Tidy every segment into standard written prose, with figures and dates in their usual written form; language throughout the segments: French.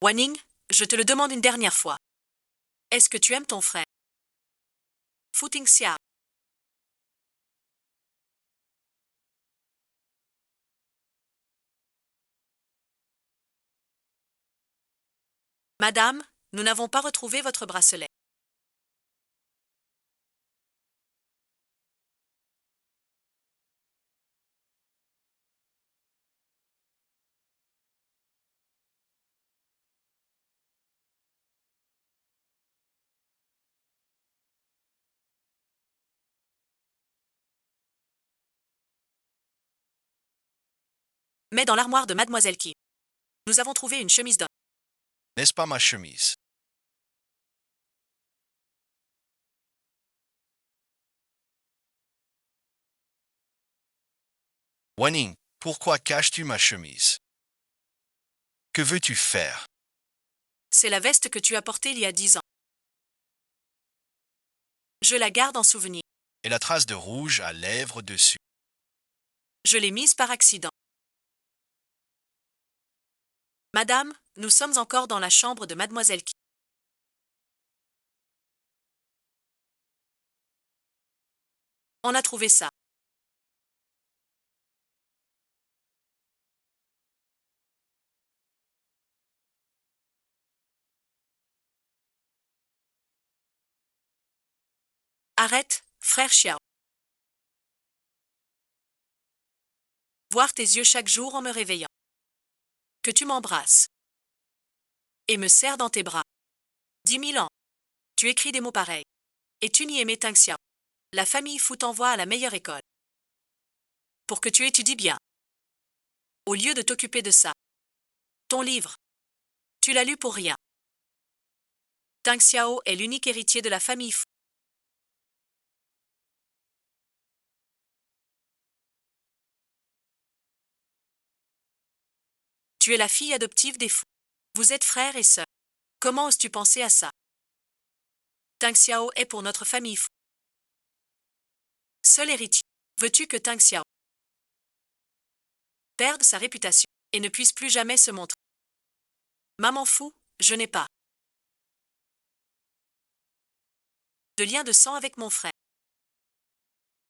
Wanning, je te le demande une dernière fois. Est-ce que tu aimes ton frère? Footing Sia. Madame, nous n'avons pas retrouvé votre bracelet. Mets dans l'armoire de Mademoiselle Kim. Nous avons trouvé une chemise d'homme. N'est-ce pas ma chemise? Wanning, pourquoi caches-tu ma chemise? Que veux-tu faire? C'est la veste que tu as portée il y a 10 ans. Je la garde en souvenir. Et la trace de rouge à lèvres dessus. Je l'ai mise par accident. Madame, nous sommes encore dans la chambre de Mademoiselle Kim. On a trouvé ça. Arrête, frère Xiao. Voir tes yeux chaque jour en me réveillant. Que tu m'embrasses. Et me serres dans tes bras. 10 000 ans. Tu écris des mots pareils. Et tu n'y aimais Tang Xiao. La famille Fu t'envoie à la meilleure école. Pour que tu étudies bien. Au lieu de t'occuper de ça. Ton livre. Tu l'as lu pour rien. Tang Xiao est l'unique héritier de la famille Fu. Tu es la fille adoptive des Fu. Vous êtes frères et sœurs. Comment oses-tu penser à ça? Tang Xiao est pour notre famille Fu. Seul héritier. Veux-tu que Tang Xiao perde sa réputation et ne puisse plus jamais se montrer? Maman Fu, je n'ai pas de lien de sang avec mon frère.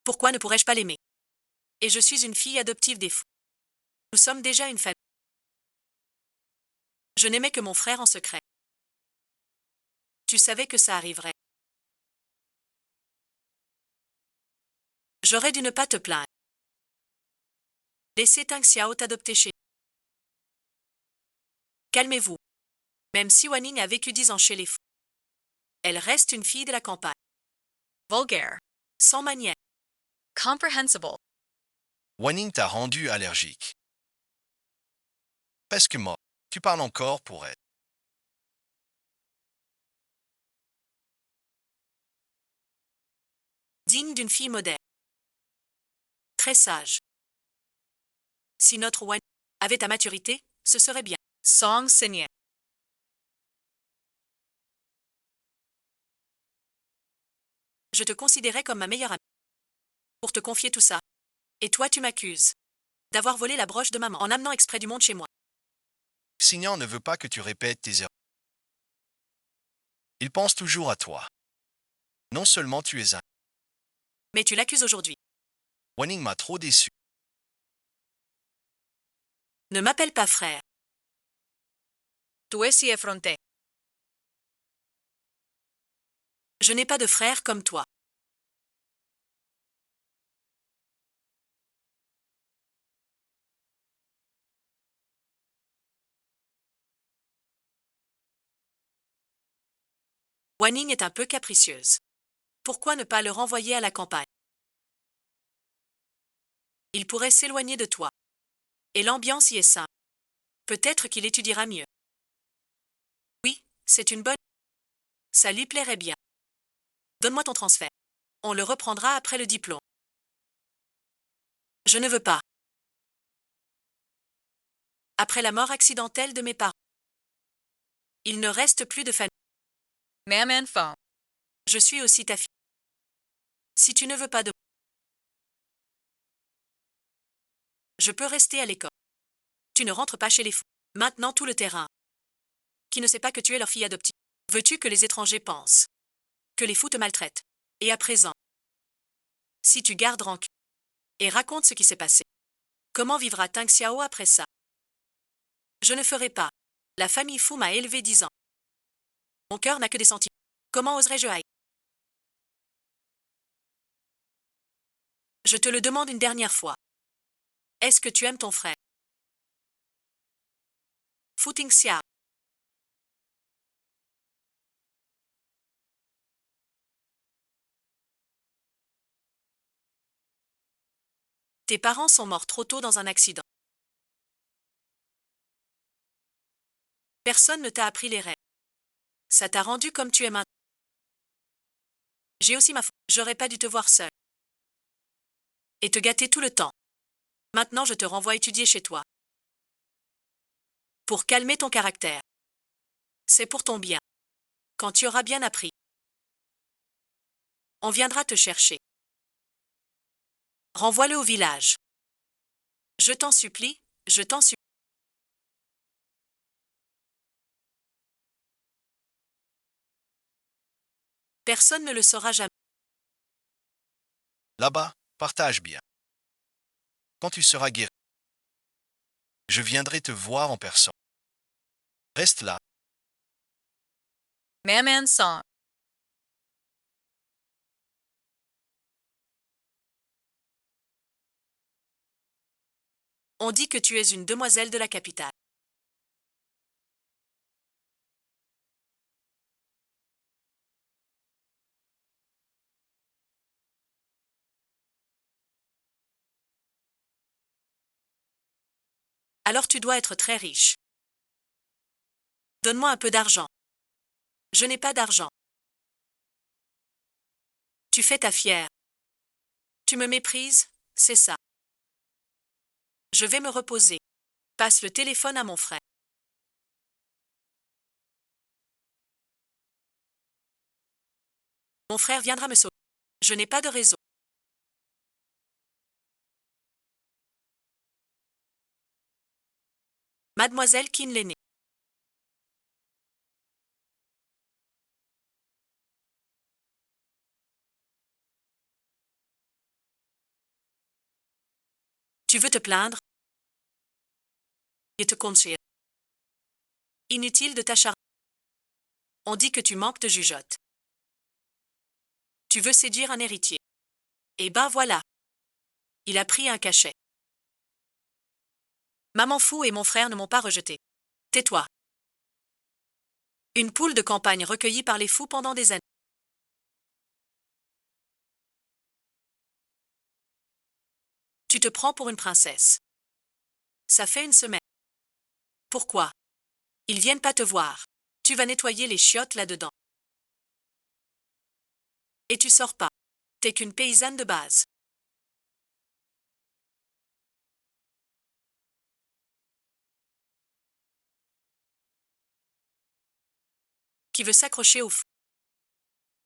Pourquoi ne pourrais-je pas l'aimer? Et je suis une fille adoptive des Fu. Nous sommes déjà une famille. Je n'aimais que mon frère en secret. Tu savais que ça arriverait. J'aurais dû ne pas te plaindre. Laissez Tang Xiao t'adopter chez nous. Calmez-vous. Même si Wanning a vécu 10 ans chez les Fu, elle reste une fille de la campagne. Vulgaire. Sans manière. Comprehensible. Wanning t'a rendu allergique. Presque mort. Tu parles encore pour elle. Digne d'une fille moderne. Très sage. Si notre Wanning avait ta maturité, ce serait bien. Song Seigneur. Je te considérais comme ma meilleure amie. Pour te confier tout ça. Et toi tu m'accuses d'avoir volé la broche de maman en amenant exprès du monde chez moi. Signan ne veut pas que tu répètes tes erreurs. Il pense toujours à toi. Non seulement tu es un. Mais tu l'accuses aujourd'hui. Wanning m'a trop déçu. Ne m'appelle pas frère. Tu es si effronté. Je n'ai pas de frère comme toi. Wanning est un peu capricieuse. Pourquoi ne pas le renvoyer à la campagne? Il pourrait s'éloigner de toi. Et l'ambiance y est simple. Peut-être qu'il étudiera mieux. Oui, c'est une bonne. Ça lui plairait bien. Donne-moi ton transfert. On le reprendra après le diplôme. Je ne veux pas. Après la mort accidentelle de mes parents. Il ne reste plus de famille. Maman phone. Je suis aussi ta fille. Si tu ne veux pas de je peux rester à l'école. Tu ne rentres pas chez les fous. Maintenant tout le terrain. qui ne sait pas que tu es leur fille adoptive. Veux-tu que les étrangers pensent que les fous te maltraitent? Et à présent, si tu gardes rancune et racontes ce qui s'est passé, comment vivra Tang Xiao après ça? Je ne ferai pas. La famille Fu m'a élevé 10 ans. Mon cœur n'a que des sentiments. Comment oserais-je haïr? Je te le demande une dernière fois. Est-ce que tu aimes ton frère? Fu Tingxia. Tes parents sont morts trop tôt dans un accident. Personne ne t'a appris les règles. Ça t'a rendu comme tu es maintenant. J'ai aussi ma faute. J'aurais pas dû te voir seul. Et te gâter tout le temps. Maintenant, je te renvoie étudier chez toi. Pour calmer ton caractère. C'est pour ton bien. Quand tu auras bien appris, on viendra te chercher. Renvoie-le au village. Je t'en supplie, je t'en supplie. Personne ne le saura jamais. Là-bas, partage bien. Quand tu seras guéri, je viendrai te voir en personne. Reste là. Man Song. On dit que tu es une demoiselle de la capitale. Alors tu dois être très riche. Donne-moi un peu d'argent. Je n'ai pas d'argent. Tu fais ta fière. Tu me méprises, c'est ça. Je vais me reposer. Passe le téléphone à mon frère. Mon frère viendra me sauver. Je n'ai pas de réseau. Mademoiselle Qin l'aînée. Tu veux te plaindre et te conduire. Inutile de t'acharner. On dit que tu manques de jugeote. Tu veux séduire un héritier. Et ben voilà. Il a pris un cachet. Maman Fou et mon frère ne m'ont pas rejeté. Tais-toi. Une poule de campagne recueillie par les fous pendant des années. Tu te prends pour une princesse. Ça fait une semaine. Pourquoi? Ils viennent pas te voir. Tu vas nettoyer les chiottes là-dedans. Et tu sors pas. T'es qu'une paysanne de base. Qui veut s'accrocher au fou.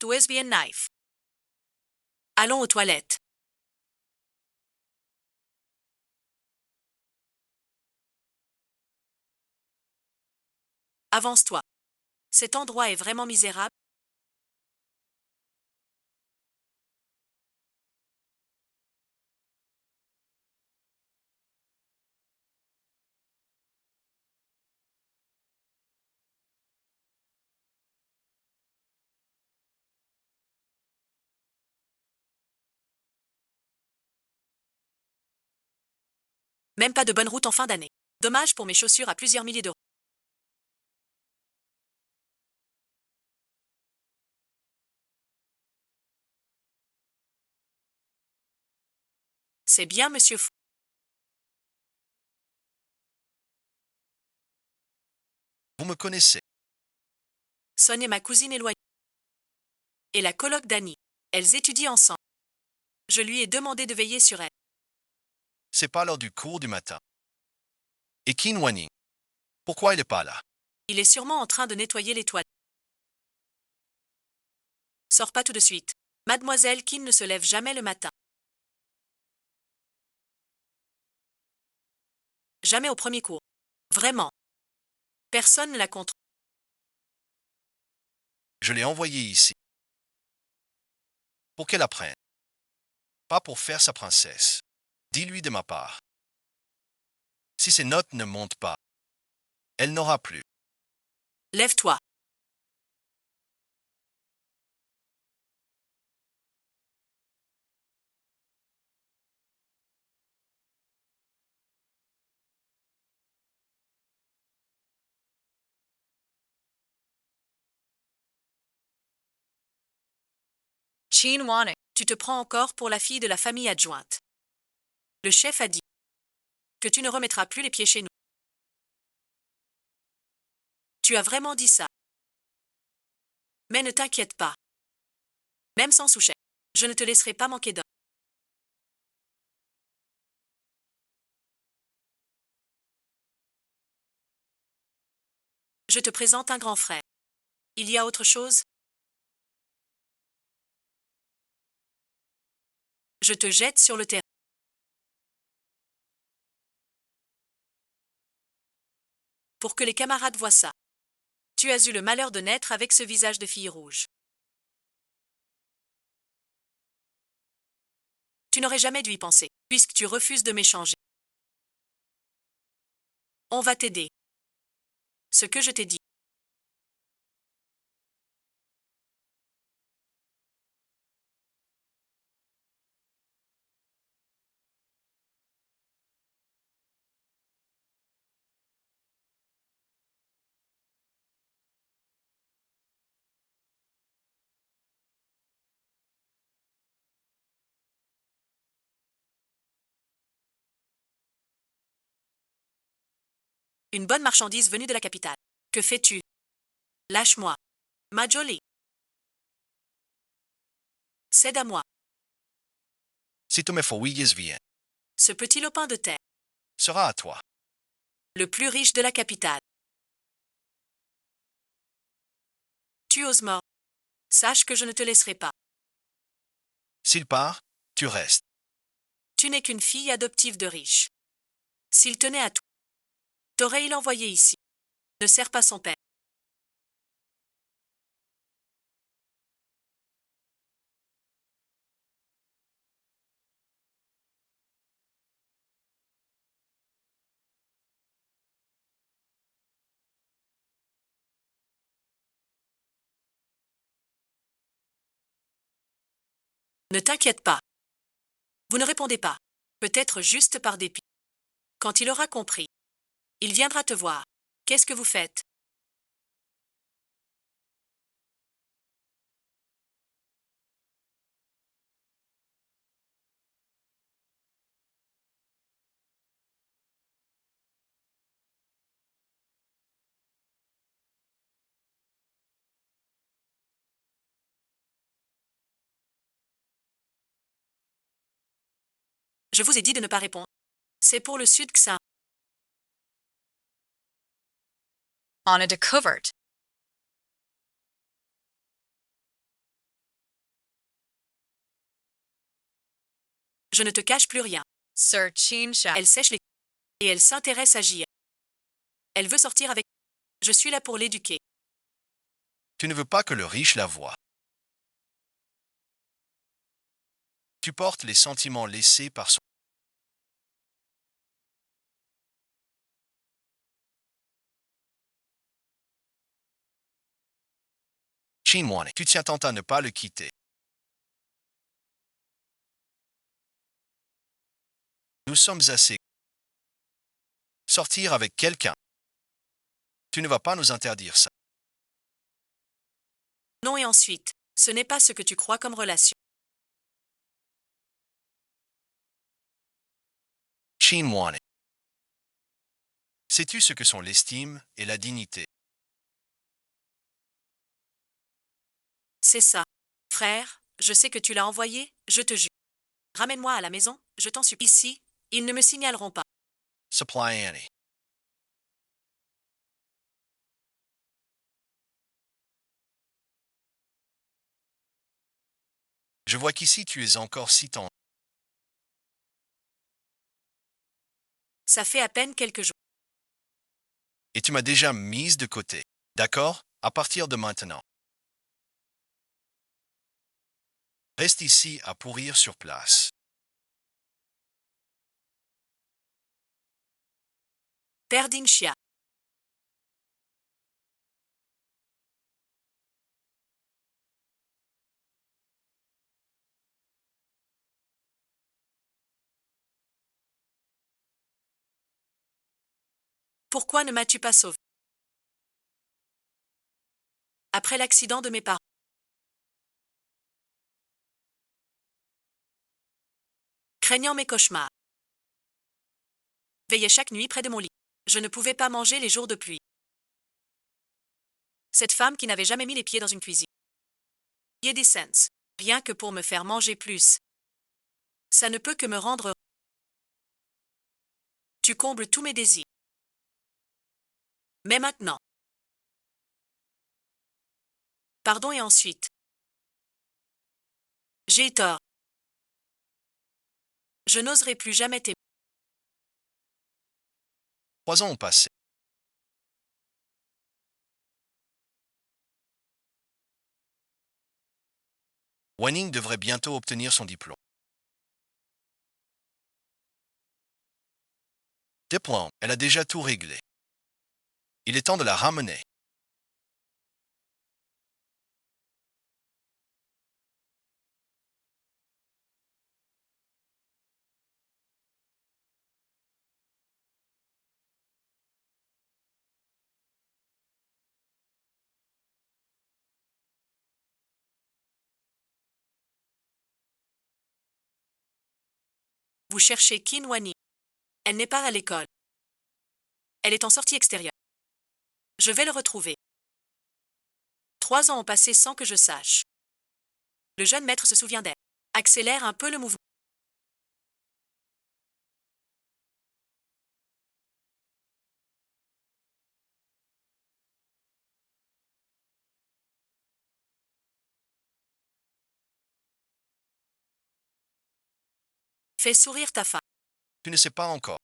Lesbian knife. Allons aux toilettes. Avance-toi. Cet endroit est vraiment misérable. Même pas de bonne route en fin d'année. Dommage pour mes chaussures à plusieurs milliers d'euros. C'est bien, monsieur Fou. Vous me connaissez. Son est ma cousine éloignée. Et la coloc d'Annie. Elles étudient ensemble. Je lui ai demandé de veiller sur elle. C'est pas l'heure du cours du matin. Et Qin Wanning? Pourquoi il n'est pas là? Il est sûrement en train de nettoyer les toilettes. Sors pas tout de suite. Mademoiselle Qin ne se lève jamais le matin. Jamais au premier cours. Vraiment. Personne ne la contrôle. Je l'ai envoyée ici. Pour qu'elle apprenne. Pas pour faire sa princesse. Dis-lui de ma part. Si ses notes ne montent pas, elle n'aura plus. Lève-toi. Chin Wane, tu te prends encore pour la fille de la famille adjointe. Le chef a dit que tu ne remettras plus les pieds chez nous. Tu as vraiment dit ça. Mais ne t'inquiète pas. Même sans sous-chef, je ne te laisserai pas manquer d'or. Je te présente un grand frère. Il y a autre chose? Je te jette sur le terrain. Pour que les camarades voient ça. Tu as eu le malheur de naître avec ce visage de fille rouge. Tu n'aurais jamais dû y penser, puisque tu refuses de m'échanger. On va t'aider. Ce que je t'ai dit. Une bonne marchandise venue de la capitale. Que fais-tu? Lâche-moi. Ma jolie. Cède à moi. Si tu me fouilles bien, Ce petit lopin de terre. sera à toi. Le plus riche de la capitale. Tu oses mort. Sache que je ne te laisserai pas. S'il part, tu restes. Tu n'es qu'une fille adoptive de riche. S'il tenait à toi, t'aurais-il envoyé ici? Ne sers pas son père. Ne t'inquiète pas. Vous ne répondez pas. Peut-être juste par dépit. Quand il aura compris, il viendra te voir. Qu'est-ce que vous faites? Je vous ai dit de ne pas répondre. C'est pour le sud que ça. On a découvert. Je ne te cache plus rien. Sir Chinsha. Elle sèche les... Et elle s'intéresse à Jia. Elle veut sortir avec... Je suis là pour l'éduquer. Tu ne veux pas que le riche la voie. Tu portes les sentiments laissés par son... Chinois, tu tiens tant à ne pas le quitter. Nous sommes assez... Sortir avec quelqu'un. Tu ne vas pas nous interdire ça. Non et ensuite, ce n'est pas ce que tu crois comme relation. Chinois. Sais-tu ce que sont l'estime et la dignité? C'est ça. Frère, je sais que tu l'as envoyé, je te jure. Ramène-moi à la maison, je t'en supplie. Ici, ils ne me signaleront pas. Supply Annie. Je vois qu'ici tu es encore si tendre. Ça fait à peine quelques jours. Et tu m'as déjà mise de côté. D'accord? À partir de maintenant. Reste ici à pourrir sur place. Perdinchia. Pourquoi ne m'as-tu pas sauvé? Après l'accident de mes parents. Craignant mes cauchemars. Veillais chaque nuit près de mon lit. Je ne pouvais pas manger les jours de pluie. Cette femme qui n'avait jamais mis les pieds dans une cuisine. Yedisens. Rien que pour me faire manger plus. Ça ne peut que me rendre. Tu combles tous mes désirs. Mais maintenant. Pardon et ensuite. J'ai eu tort. Je n'oserai plus jamais t'aimer. 3 ans ont passé. Wanning devrait bientôt obtenir son diplôme. Diplôme, elle a déjà tout réglé. Il est temps de la ramener. Vous cherchez Kinwani. Elle n'est pas à l'école. Elle est en sortie extérieure. Je vais le retrouver. 3 ans ont passé sans que je sache. Le jeune maître se souvient d'elle. Accélère un peu le mouvement. Fais sourire ta femme. Tu ne sais pas encore.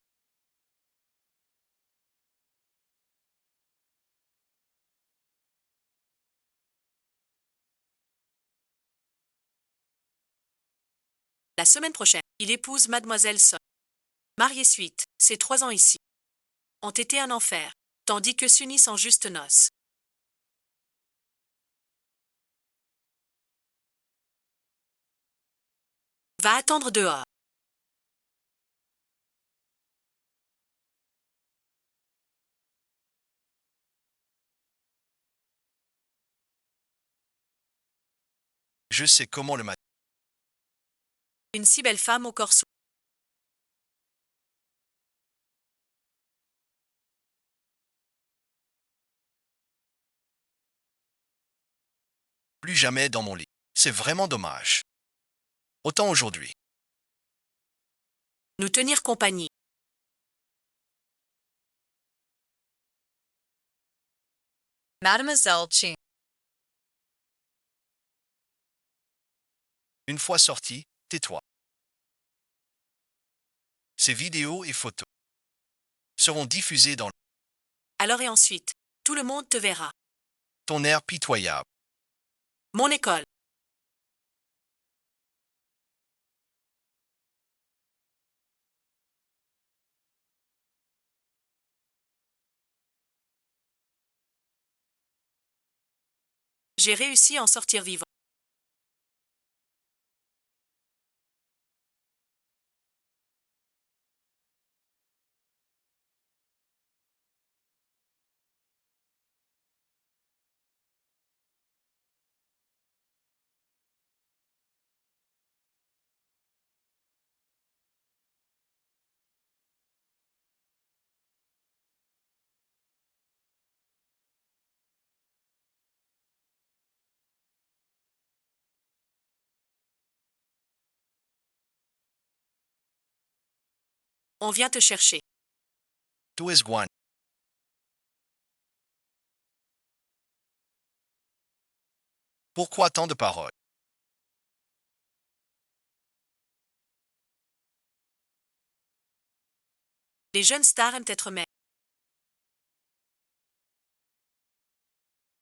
La semaine prochaine, il épouse Mademoiselle Son. Mariés suite, ces 3 ans ici ont été un enfer, tandis que s'unissent en juste noces. Va attendre dehors. Je sais comment le matin. Une si belle femme au corps sourd. Plus jamais dans mon lit. C'est vraiment dommage. Autant aujourd'hui. Nous tenir compagnie. Mademoiselle Ching. Une fois sorti, tais-toi. Ces vidéos et photos seront diffusées dans Alors et ensuite, tout le monde te verra. ton air pitoyable. Mon école. J'ai réussi à en sortir vivant. On vient te chercher. Tu es Guan. Pourquoi tant de paroles? Les jeunes stars aiment être mères.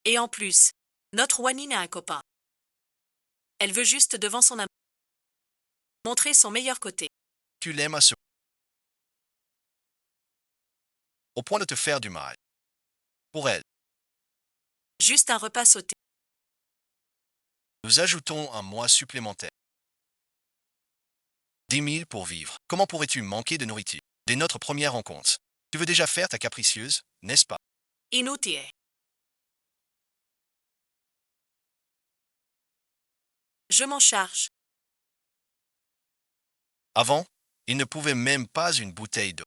Et en plus, notre Wanine a un copain. Elle veut juste devant son amour. Montrer son meilleur côté. Tu l'aimes à ce au point de te faire du mal. Pour elle, Juste un repas sauté. nous ajoutons un mois supplémentaire. 10 000 pour vivre. Comment pourrais-tu manquer de nourriture? Dès notre première rencontre. Tu veux déjà faire ta capricieuse, n'est-ce pas? Inutile. Je m'en charge. Avant, il ne pouvait même pas une bouteille d'eau.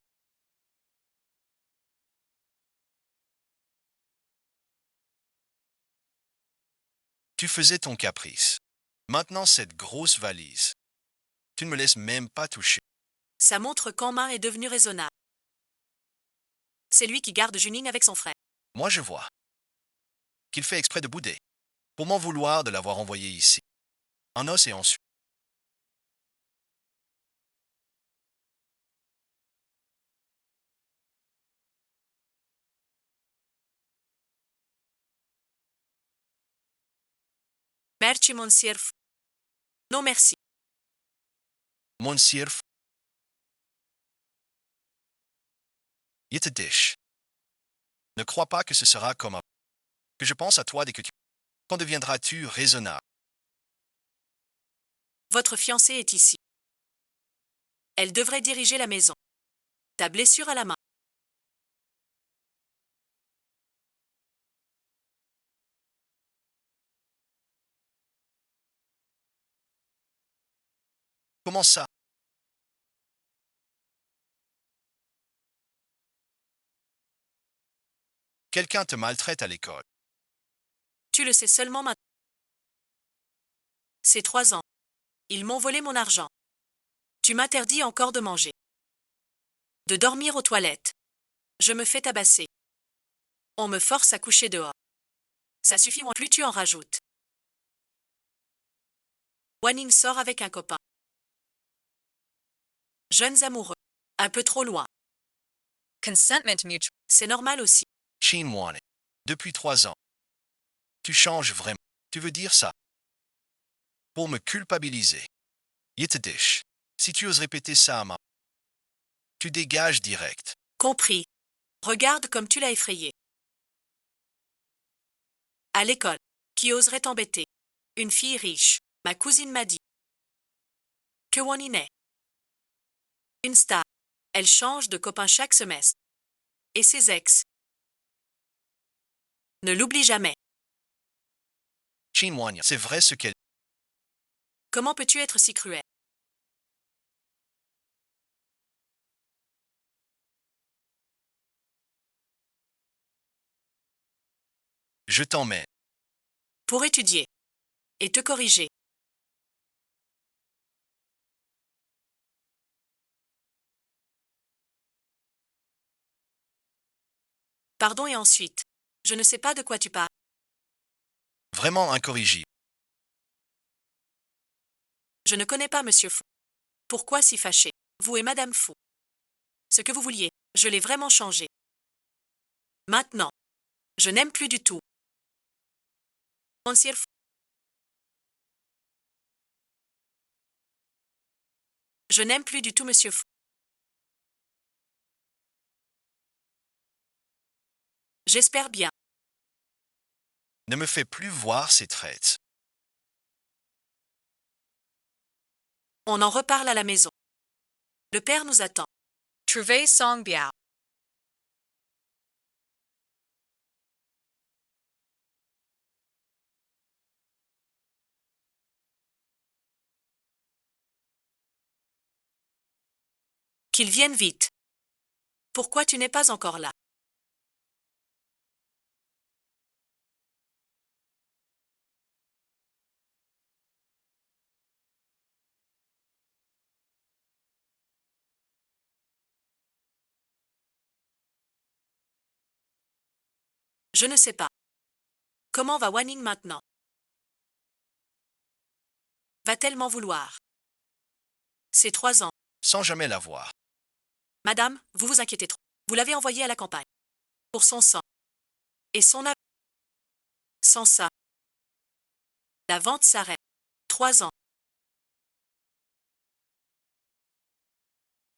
Tu faisais ton caprice. Maintenant, cette grosse valise. Tu ne me laisses même pas toucher. Ça montre qu'Enma est devenu raisonnable. C'est lui qui garde Juning avec son frère. Moi, je vois qu'il fait exprès de bouder. Pour m'en vouloir de l'avoir envoyé ici. En os et en suie. Merci, monsieur. Non, merci. Monsieur, il te dish. Ne crois pas que ce sera comme avant. Que je pense à toi dès que tu... Quand deviendras-tu raisonnable? Votre fiancée est ici. Elle devrait diriger la maison. Ta blessure à la main. Comment ça? Quelqu'un te maltraite à l'école. Tu le sais seulement maintenant. C'est 3 ans. Ils m'ont volé mon argent. Tu m'interdis encore de manger. De dormir aux toilettes. Je me fais tabasser. On me force à coucher dehors. Ça suffit, plus tu en rajoutes. Wanning sort avec un copain. Jeunes amoureux. Un peu trop loin. Consentment mutual. C'est normal aussi. Sheen Wane. Depuis 3 ans. Tu changes vraiment. Tu veux dire ça? Pour me culpabiliser. Il te dish. Si tu oses répéter ça à maman, tu dégages direct. Compris. Regarde comme tu l'as effrayé. À l'école. Qui oserait t'embêter? Une fille riche. Ma cousine m'a dit. Que Wanning est. Une star. Elle change de copain chaque semestre. Et ses ex. Ne l'oublie jamais. Sheen Wane. C'est vrai ce qu'elle... Comment peux-tu être si cruel? Je t'emmène. Pour étudier. Et te corriger. Pardon et ensuite. Je ne sais pas de quoi tu parles. Vraiment incorrigible. Je ne connais pas Monsieur Fou. Pourquoi si fâché? Vous et Madame Fou. Ce que vous vouliez, je l'ai vraiment changé. Maintenant. Je n'aime plus du tout. Monsieur Fou. Je n'aime plus du tout Monsieur Fou. J'espère bien. Ne me fais plus voir ces traites. On en reparle à la maison. Le père nous attend. Trouvez Song Biao. Qu'il vienne vite. Pourquoi tu n'es pas encore là? Je ne sais pas. Comment va Wanning maintenant? Va-t-elle m'en vouloir? C'est 3 ans. Sans jamais la voir. Madame, vous vous inquiétez trop. Vous l'avez envoyé à la campagne. Pour son sang. Et son Sans ça. La vente s'arrête. 3 ans.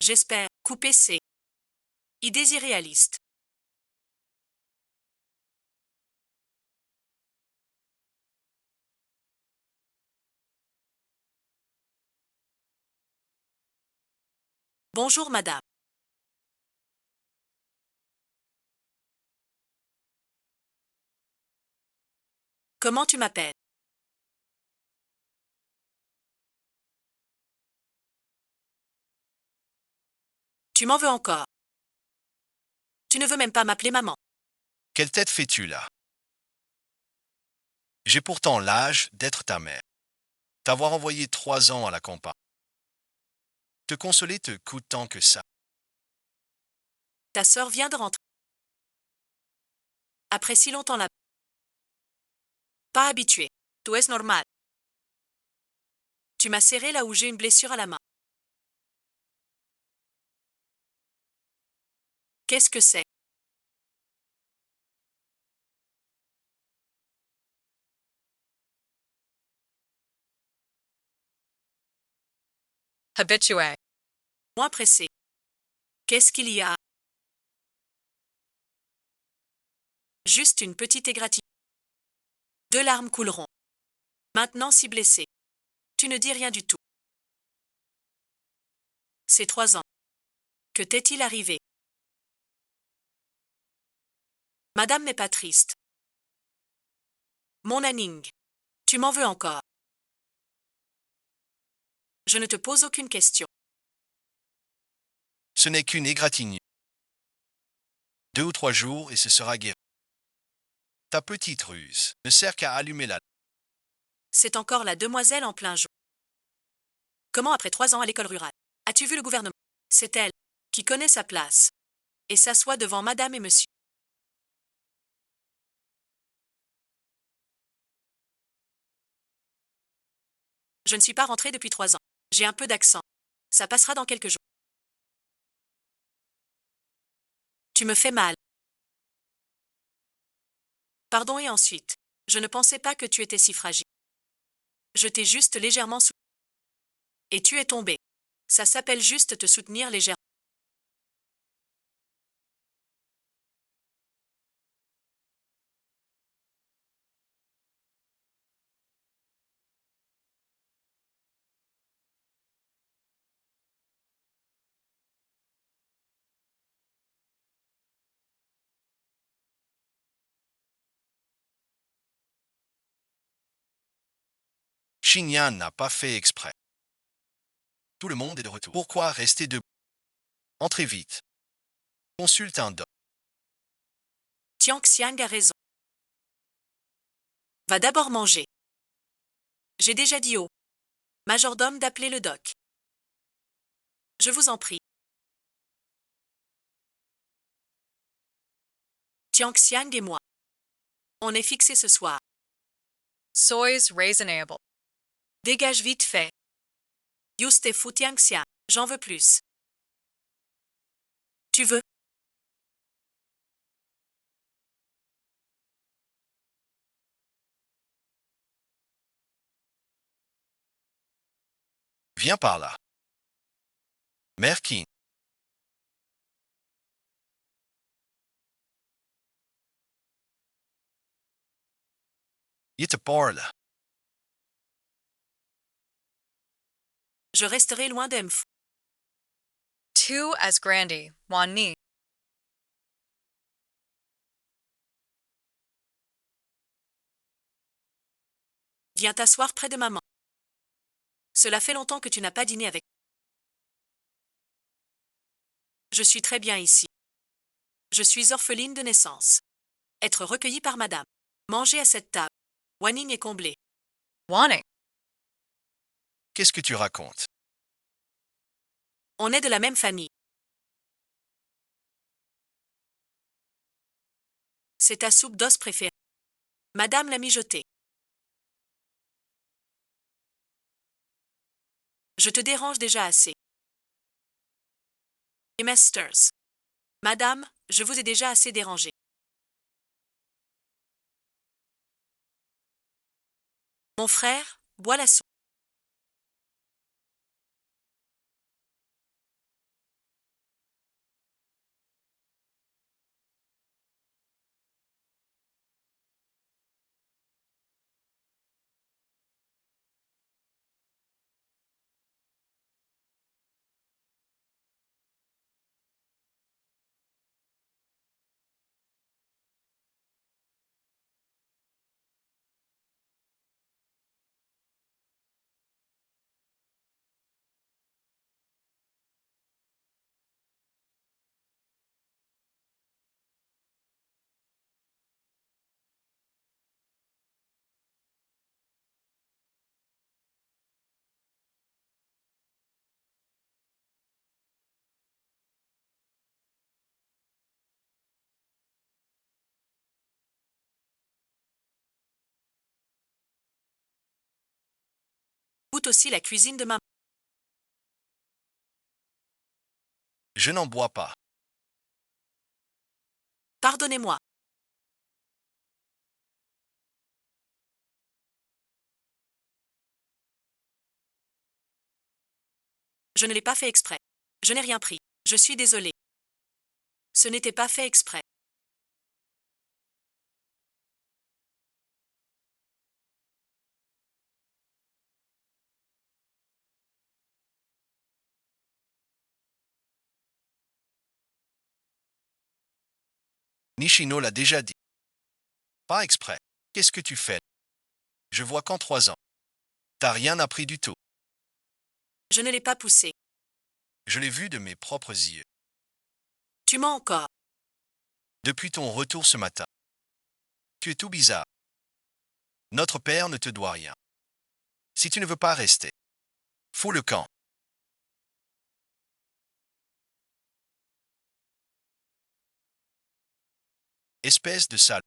J'espère. Couper C. Idées irréalistes. Bonjour madame. Comment tu m'appelles? Tu m'en veux encore. Tu ne veux même pas m'appeler maman. Quelle tête fais-tu là? J'ai pourtant l'âge d'être ta mère. T'avoir envoyé 3 ans à la campagne. Te consoler te coûte tant que ça. Ta sœur vient de rentrer. Après si longtemps là. Pas habitué. Tout est normal. Tu m'as serré là où j'ai une blessure à la main. Qu'est-ce que c'est? Habitué. Moins pressé. Qu'est-ce qu'il y a? Juste une petite égratignure. 2 larmes couleront. Maintenant si blessé. Tu ne dis rien du tout. C'est 3 ans. Que t'est-il arrivé? Madame n'est pas triste. Mon Anning. Tu m'en veux encore. Je ne te pose aucune question. Ce n'est qu'une égratignure. 2 ou 3 jours et ce sera guéri. Ta petite ruse ne sert qu'à allumer la... C'est encore la demoiselle en plein jour. Comment après 3 ans à l'école rurale? As-tu vu le gouvernement? C'est elle qui connaît sa place et s'assoit devant madame et monsieur. Je ne suis pas rentrée depuis 3 ans. J'ai un peu d'accent. Ça passera dans quelques jours. Tu me fais mal. Pardon et ensuite. Je ne pensais pas que tu étais si fragile. Je t'ai juste légèrement soutenu. Et tu es tombé. Ça s'appelle juste te soutenir légèrement. Xinyan n'a pas fait exprès. Tout le monde est de retour. Pourquoi rester debout? Entrez vite. Consulte un doc. Tiang Xiang a raison. Va d'abord manger. J'ai déjà dit au majordome d'appeler le doc. Je vous en prie. Tiang Xiang et moi. On est fixés ce soir. Sois raisonnable. Dégage vite fait. Juste fou Tiang Xiang. J'en veux plus. Tu veux? Viens par là. Merkin. Il te parle. Je resterai loin d'Emf. Tu as grandi, Wan Ni. Viens t'asseoir près de maman. Cela fait longtemps que tu n'as pas dîné avec. Je suis très bien ici. Je suis orpheline de naissance. Être recueillie par madame. Manger à cette table. Wanning est comblé. Wanting. Qu'est-ce que tu racontes? On est de la même famille. C'est ta soupe d'os préférée. Madame l'a mijotée. Je te dérange déjà assez. Et Masters. Madame, je vous ai déjà assez dérangé. Mon frère, bois la soupe. goûte aussi la cuisine de maman. Je n'en bois pas. Pardonnez-moi. Je ne l'ai pas fait exprès. Je n'ai rien pris. Je suis désolé. Ce n'était pas fait exprès. Nishino l'a déjà dit. Pas exprès. Qu'est-ce que tu fais? Je vois qu'en 3 ans. T'as rien appris du tout. Je ne l'ai pas poussé. Je l'ai vu de mes propres yeux. Tu mens encore. Depuis ton retour ce matin. Tu es tout bizarre. Notre père ne te doit rien. Si tu ne veux pas rester, fous le camp. Espèce de sale.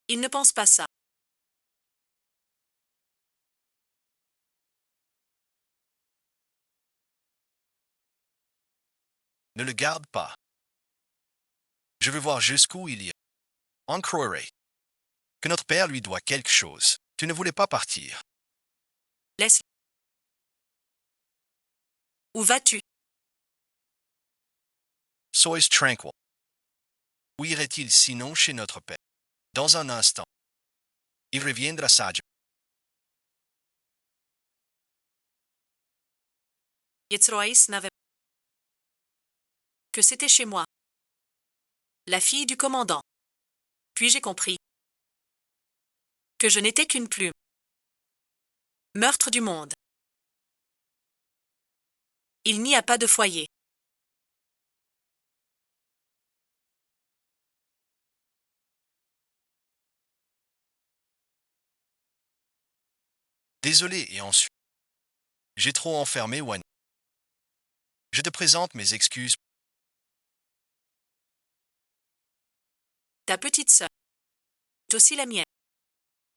Il ne pense pas ça. Ne le garde pas. Je veux voir jusqu'où il ira. On croirait que notre père lui doit quelque chose. Tu ne voulais pas partir. Laisse. Où vas-tu? Sois tranquille. Où irait-il sinon chez notre père? Dans un instant. Il reviendra sagement. Yetzroïs n'avait que c'était chez moi. La fille du commandant. Puis j'ai compris que je n'étais qu'une plume. Meurtre du monde. Il n'y a pas de foyer. Désolé et ensuite. J'ai trop enfermé Wani. Je te présente mes excuses. Ta petite sœur est aussi la mienne.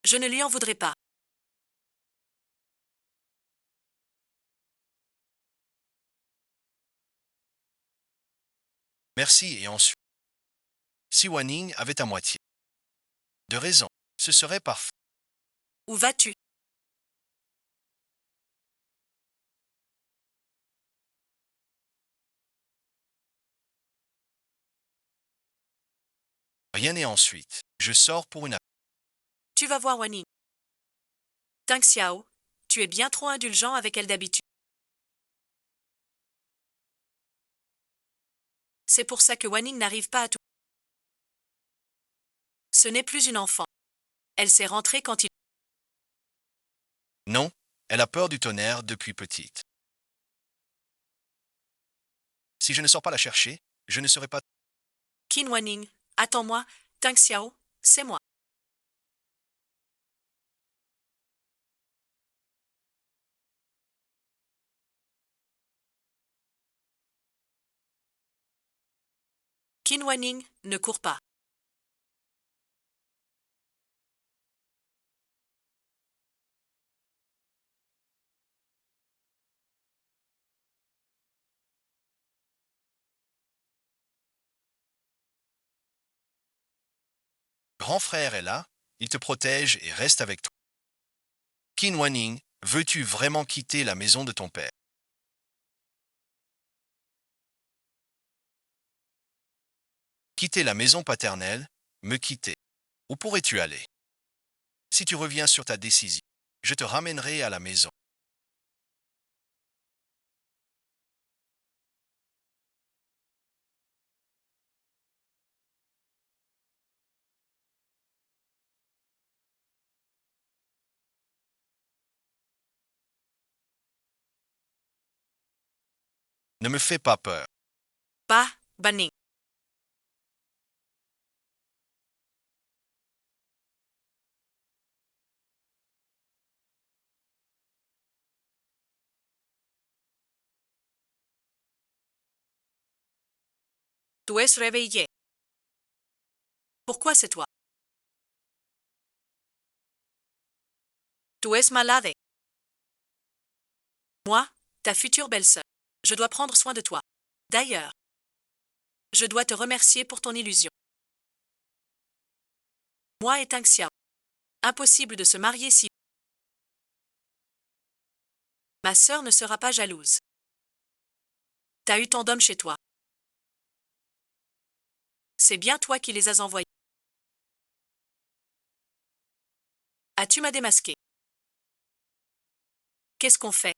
Je ne lui en voudrais pas. Merci et ensuite. Si Wanning avait à moitié de raison, ce serait parfait. Où vas-tu? Rien n'est ensuite. Je sors pour une. Tu vas voir Wanning. Tang Xiao, tu es bien trop indulgent avec elle d'habitude. C'est pour ça que Wanning n'arrive pas à tout. Ce n'est plus une enfant. Elle s'est rentrée quand il... Non, elle a peur du tonnerre depuis petite. Si je ne sors pas la chercher, je ne serai pas. Qin Wanning, attends-moi, Tang Xiao, c'est moi. Qin Wanning, ne cours pas. Grand frère est là, il te protège et reste avec toi. Qin Wanning, veux-tu vraiment quitter la maison de ton père? Quitter la maison paternelle, me quitter. Où pourrais-tu aller? Si tu reviens sur ta décision, je te ramènerai à la maison. Ne me fais pas peur. Pas, Banning. Tu es réveillé. Pourquoi c'est toi? Tu es malade. Moi, ta future belle-sœur. Je dois prendre soin de toi. D'ailleurs, je dois te remercier pour ton illusion. Moi et Tang Xiao. Impossible de se marier si... Ma sœur ne sera pas jalouse. T'as eu tant d'hommes chez toi. C'est bien toi qui les as envoyés. As-tu m'a démasqué? Qu'est-ce qu'on fait?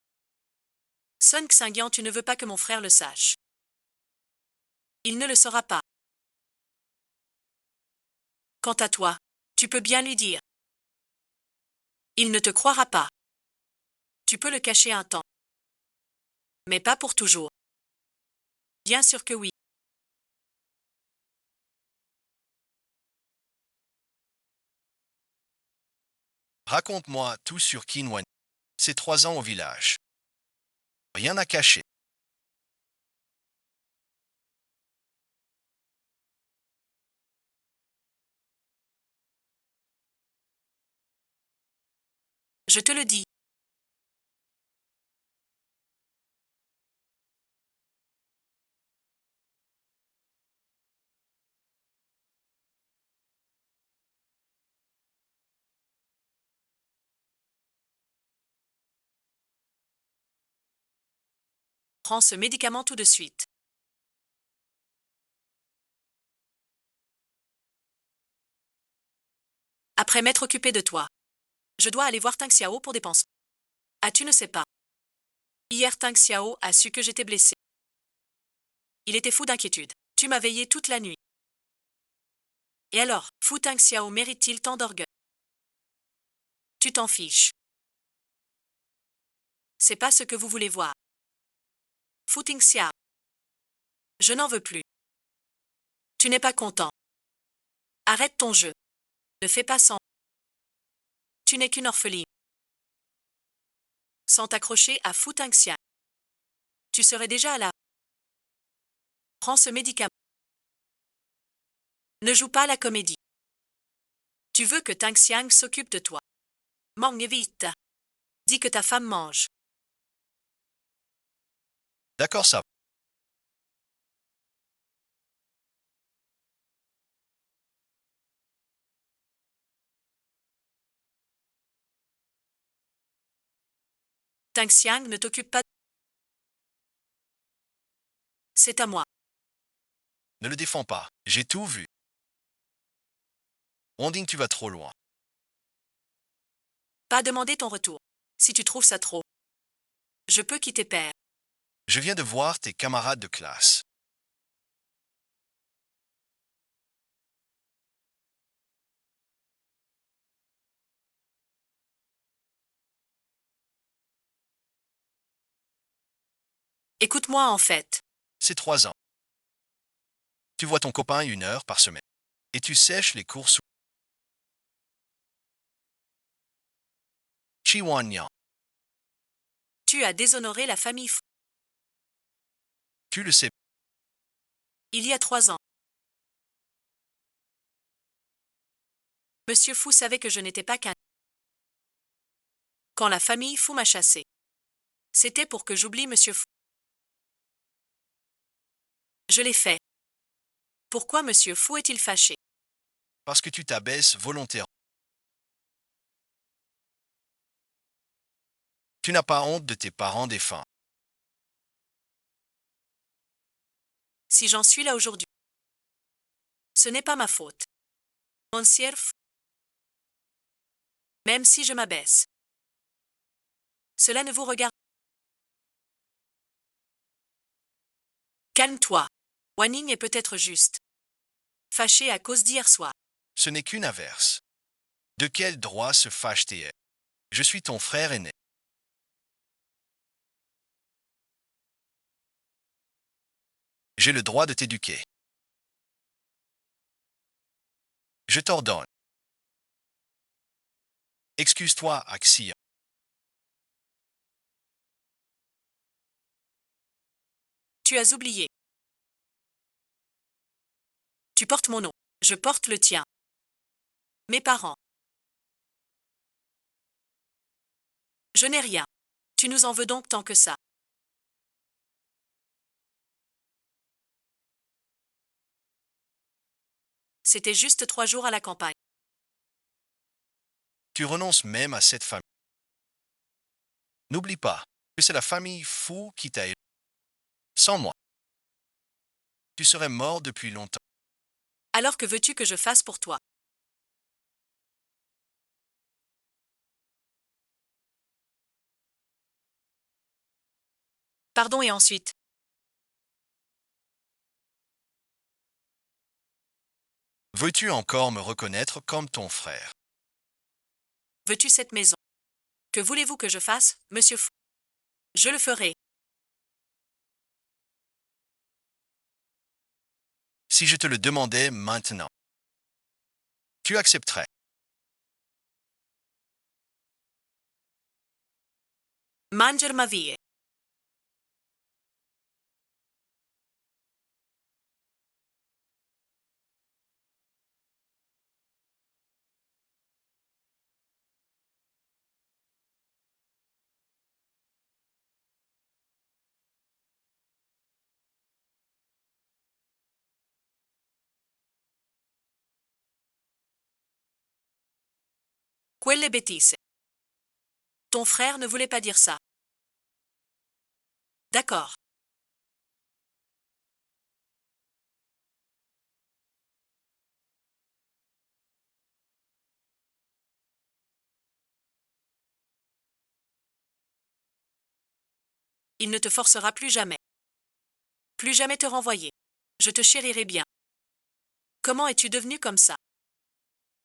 Sun Xingyang, tu ne veux pas que mon frère le sache. Il ne le saura pas. Quant à toi, tu peux bien lui dire. Il ne te croira pas. Tu peux le cacher un temps. Mais pas pour toujours. Bien sûr que oui. Raconte-moi tout sur Qin Wan. Ses 3 ans au village. Rien à cacher. Je te le dis. Prends ce médicament tout de suite. Après m'être occupé de toi, je dois aller voir Tang Xiao pour des pansements. Ah, tu ne sais pas. Hier, Tang Xiao a su que j'étais blessé. Il était fou d'inquiétude. Tu m'as veillé toute la nuit. Et alors, Fu Tang Xiao mérite-t-il tant d'orgueil? Tu t'en fiches. C'est pas ce que vous voulez voir. Fu Ting Xiao. Je n'en veux plus. Tu n'es pas content. Arrête ton jeu. Ne fais pas sans. Tu n'es qu'une orpheline. Sans t'accrocher à Fu Tang Xiao. Tu serais déjà à la... Prends ce médicament. Ne joue pas la comédie. Tu veux que Tang Xiang s'occupe de toi. Mange vite. Dis que ta femme mange. D'accord, ça. Tang Xiang ne t'occupe pas. C'est à moi. Ne le défends pas. J'ai tout vu. Ondine, tu vas trop loin. Pas demander ton retour. Si tu trouves ça trop. Je peux quitter père. Je viens de voir tes camarades de classe. Écoute-moi en fait. C'est 3 ans. Tu vois ton copain 1 heure par semaine. Et tu sèches les courses. Chi Wan Yang. Tu as déshonoré la famille Fu. Tu le sais. Il y a 3 ans. Monsieur Fu savait que je n'étais pas qu'un... Quand la famille Fu m'a chassé. C'était pour que j'oublie Monsieur Fu. Je l'ai fait. Pourquoi Monsieur Fu est-il fâché? Parce que tu t'abaisses volontairement. Tu n'as pas honte de tes parents défunts. Si j'en suis là aujourd'hui, ce n'est pas ma faute. Monsieur Fu. Même si je m'abaisse. Cela ne vous regarde. Calme-toi. Wanning est peut-être juste. Fâché à cause d'hier soir. Ce n'est qu'une averse. De quel droit se fâche-t-elle? Je suis ton frère aîné. J'ai le droit de t'éduquer. Je t'ordonne. Excuse-toi, Axia. Tu as oublié. Tu portes mon nom. Je porte le tien. Mes parents. Je n'ai rien. Tu nous en veux donc tant que ça. C'était juste 3 jours à la campagne. Tu renonces même à cette famille. N'oublie pas que c'est la famille Fou qui t'a élevé. Sans moi, tu serais mort depuis longtemps. Alors que veux-tu que je fasse pour toi? Pardon et ensuite? Veux-tu encore me reconnaître comme ton frère? Veux-tu cette maison? Que voulez-vous que je fasse, monsieur Fou? Je le ferai. Si je te le demandais maintenant, tu accepterais. Manger ma vie. Quelle bêtise. Ton frère ne voulait pas dire ça. D'accord. Il ne te forcera plus jamais. Plus jamais te renvoyer. Je te chérirai bien. Comment es-tu devenu comme ça?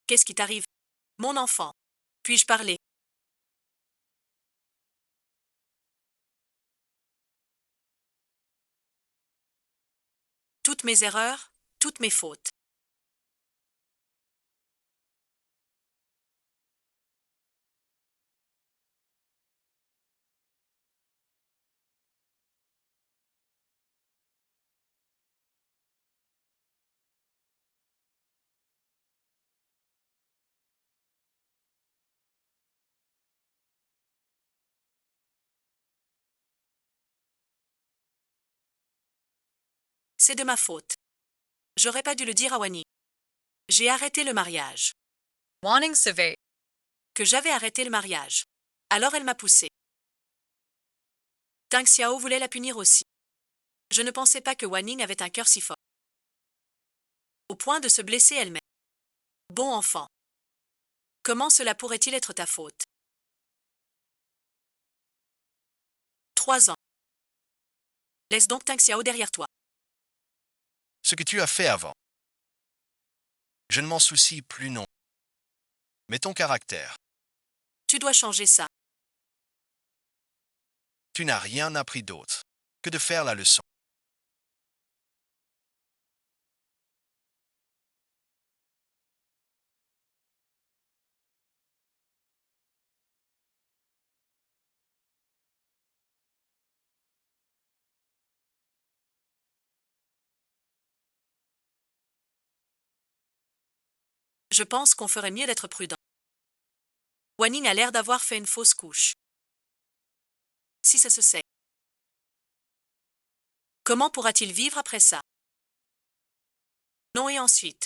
Qu'est-ce qui t'arrive? Mon enfant. Puis-je parler? Toutes mes erreurs, toutes mes fautes. C'est de ma faute. J'aurais pas dû le dire à Wani. J'ai arrêté le mariage. Wanting Survey. Que j'avais arrêté le mariage. Alors elle m'a poussé. Tang Xiao voulait la punir aussi. Je ne pensais pas que Wanning avait un cœur si fort. Au point de se blesser elle-même. Bon enfant. Comment cela pourrait-il être ta faute? 3 ans. Laisse donc Tang Xiao derrière toi. Ce que tu as fait avant. Je ne m'en soucie plus non. Mais ton caractère, Tu dois changer ça. tu n'as rien appris d'autre que de faire la leçon. Je pense qu'on ferait mieux d'être prudent. Wanning a l'air d'avoir fait une fausse couche. Si ça se sait. Comment pourra-t-il vivre après ça? Non et ensuite.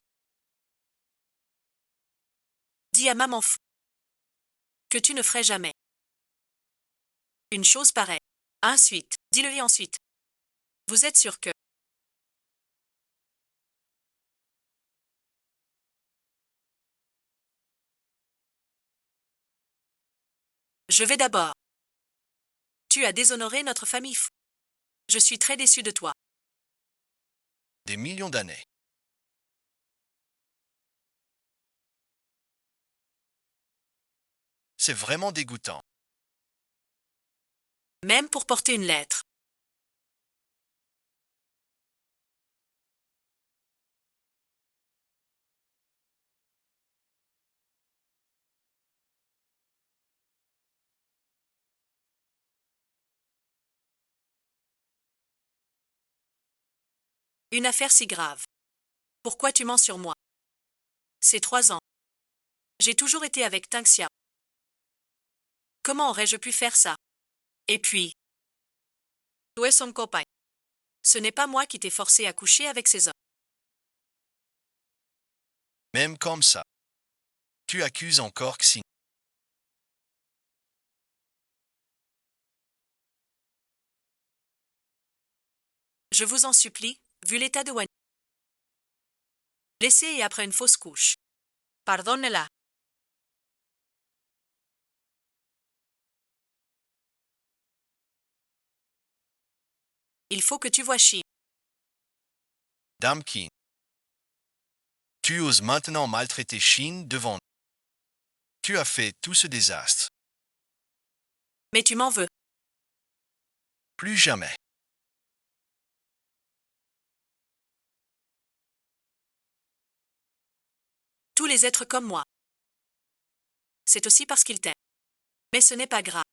Dis à maman Fou que tu ne ferais jamais une chose pareille. Ensuite, dis-le et ensuite. Vous êtes sûr que je vais d'abord. Tu as déshonoré notre famille Fou. Je suis très déçu de toi. Des millions d'années. C'est vraiment dégoûtant. Même pour porter une lettre. Une affaire si grave. Pourquoi tu mens sur moi? C'est 3 ans. J'ai toujours été avec Tang Xia. Comment aurais-je pu faire ça? Et puis, tu es son copain. Ce n'est pas moi qui t'ai forcé à coucher avec ces hommes. Même comme ça. Tu accuses encore Xin. Je vous en supplie, vu l'état de Wan. Blessée et après une fausse couche. Pardonne-la. Il faut que tu vois Shin. Dame Qin. Tu oses maintenant maltraiter Xin devant nous. Tu as fait tout ce désastre. Mais tu m'en veux. Plus jamais. Tous les êtres comme moi. C'est aussi parce qu'ils t'aiment. Mais ce n'est pas grave.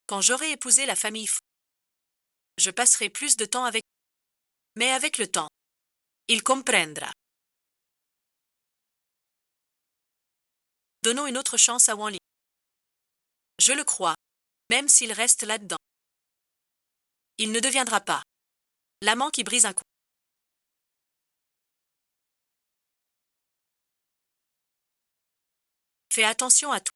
Quand j'aurai épousé la famille Fu, je passerai plus de temps avec. Mais avec le temps, il comprendra. Donnons une autre chance à Wanli. Je le crois, même s'il reste là-dedans. Il ne deviendra pas l'amant qui brise un couple. Fais attention à tout.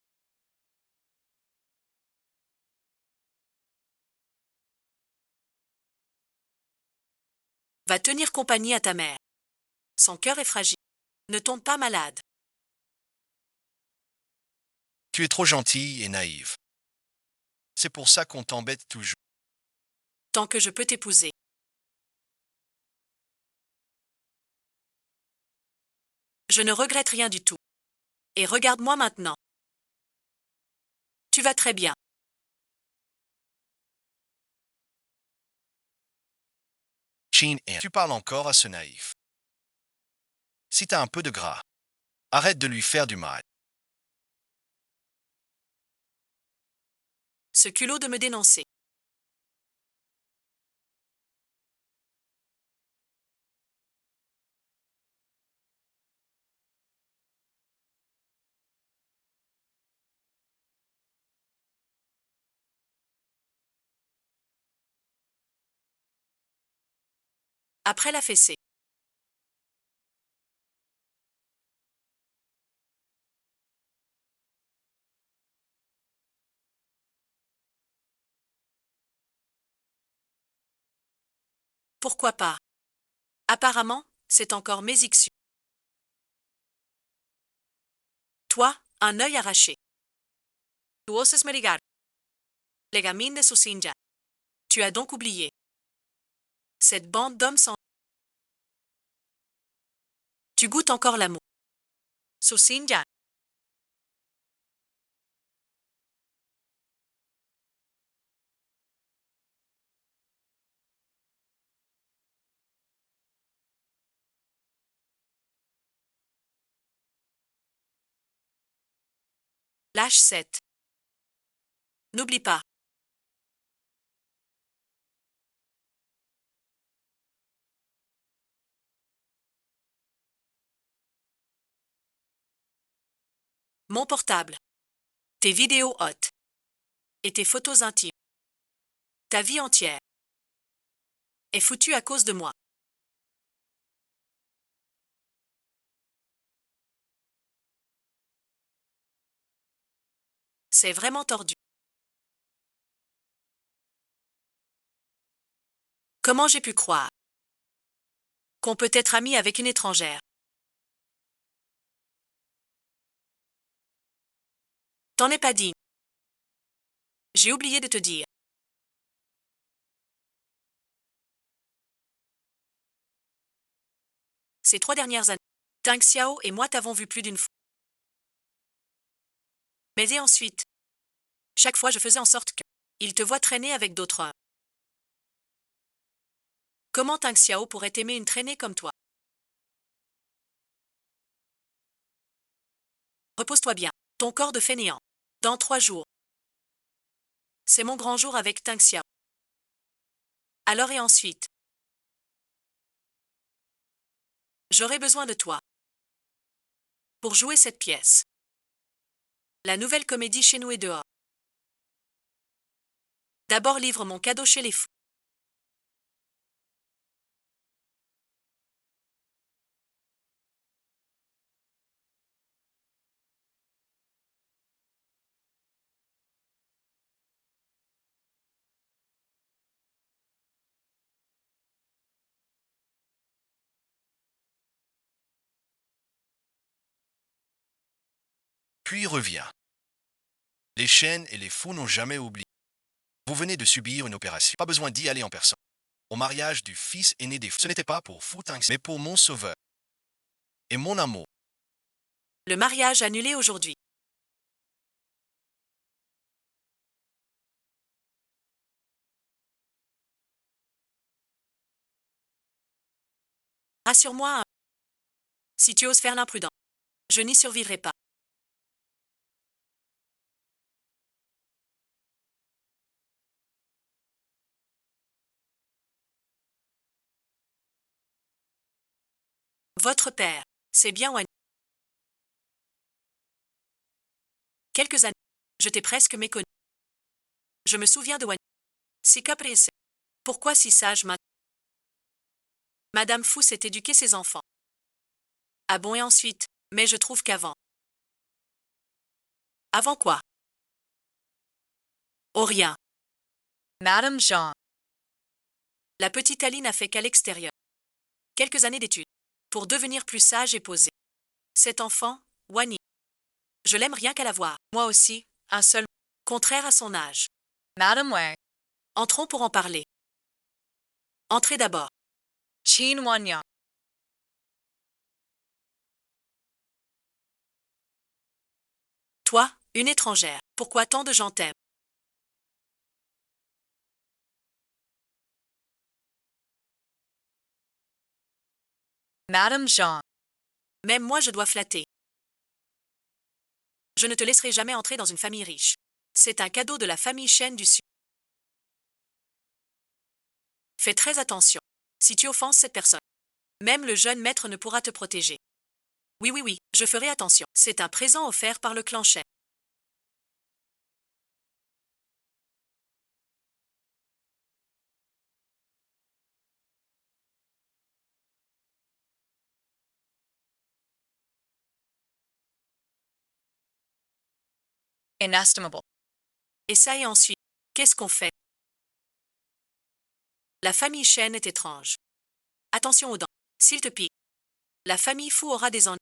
Va tenir compagnie à ta mère. Son cœur est fragile. Ne tombe pas malade. Tu es trop gentille et naïve. C'est pour ça qu'on t'embête toujours. Tant que je peux t'épouser. Je ne regrette rien du tout. Et regarde-moi maintenant. Tu vas très bien. Chin et tu parles encore à ce naïf. Si t'as un peu de gras, arrête de lui faire du mal. Ce culot de me dénoncer. Après la fessée. Pourquoi pas? Apparemment, c'est encore mes ixus. Toi, un œil arraché. Tu oses me regarder. Les gamines de Susinja. Tu as donc oublié. Cette bande d'hommes sans. Tu goûtes encore l'amour. Susinja. Lâche 7. N'oublie pas. Mon portable. Tes vidéos hautes. Et tes photos intimes. Ta vie entière. Est foutue à cause de moi. C'est vraiment tordu. Comment j'ai pu croire qu'on peut être ami avec une étrangère? T'en es pas digne. J'ai oublié de te dire. Ces 3 dernières années, Tang Xiao et moi t'avons vu plus d'une fois. Mais et ensuite, chaque fois je faisais en sorte que il te voit traîner avec d'autres hommes. Comment Tang Xiao pourrait aimer une traînée comme toi? Repose-toi bien, ton corps de fainéant. Dans 3 jours. C'est mon grand jour avec Tang Xiao. Alors et ensuite? J'aurai besoin de toi. Pour jouer cette pièce. La nouvelle comédie chez nous est dehors. D'abord livre mon cadeau chez les fous. Puis revient. Les chênes et les fous n'ont jamais oublié. Vous venez de subir une opération. Pas besoin d'y aller en personne. Au mariage du fils aîné des fous, ce n'était pas pour Fu Tang, mais pour mon sauveur. Et mon amour. Le mariage annulé aujourd'hui. Rassure-moi, si tu oses faire l'imprudent, je n'y survivrai pas. Votre père, c'est bien Wani. Quelques années, je t'ai presque méconnu. Je me souviens de Wani. Si caprese. Pourquoi si sage maintenant? Madame Fu sait éduquer ses enfants. Ah bon et ensuite, mais je trouve qu'avant. Avant quoi? Oh rien. Madame Jean. La petite Ali n'a fait qu'à l'extérieur. Quelques années d'études. Pour devenir plus sage et posée. Cet enfant, Wani. Je l'aime rien qu'à la voir. Moi aussi, un seul. Contraire à son âge. Madame Wang. Entrons pour en parler. Entrez d'abord. Chin Wanyang. Toi, une étrangère, pourquoi tant de gens t'aiment? Madame Jean. Même moi je dois flatter. Je ne te laisserai jamais entrer dans une famille riche. C'est un cadeau de la famille Chen du Sud. Fais très attention. Si tu offenses cette personne, même le jeune maître ne pourra te protéger. Oui, oui, oui, je ferai attention. C'est un présent offert par le clan Chen. Inestimable. Et ça et ensuite, qu'est-ce qu'on fait? La famille Chen est étrange. Attention aux dents. S'il te pique, la famille Fu aura des ennuis.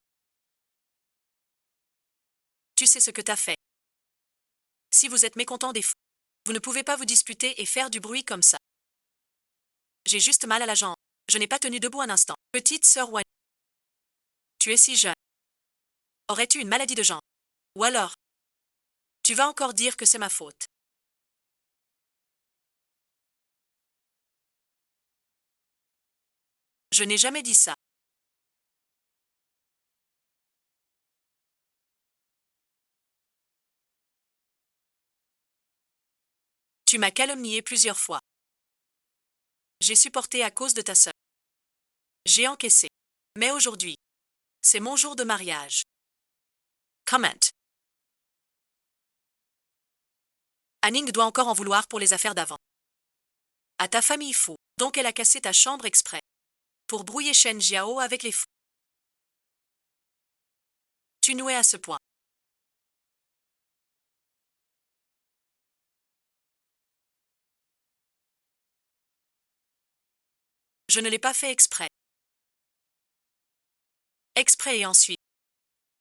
Tu sais ce que t'as fait. Si vous êtes mécontent des fous, vous ne pouvez pas vous disputer et faire du bruit comme ça. J'ai juste mal à la jambe. Je n'ai pas tenu debout un instant. Petite sœur Wani. Tu es si jeune. Aurais-tu une maladie de jambe? Ou alors, tu vas encore dire que c'est ma faute. Je n'ai jamais dit ça. Tu m'as calomnié plusieurs fois. J'ai supporté à cause de ta sœur. J'ai encaissé. Mais aujourd'hui, c'est mon jour de mariage. Comment. Anning doit encore en vouloir pour les affaires d'avant. À ta famille fou, donc elle a cassé ta chambre exprès. Pour brouiller Shen Jiao avec les fous. Tu nouais à ce point. Je ne l'ai pas fait exprès. Exprès et ensuite.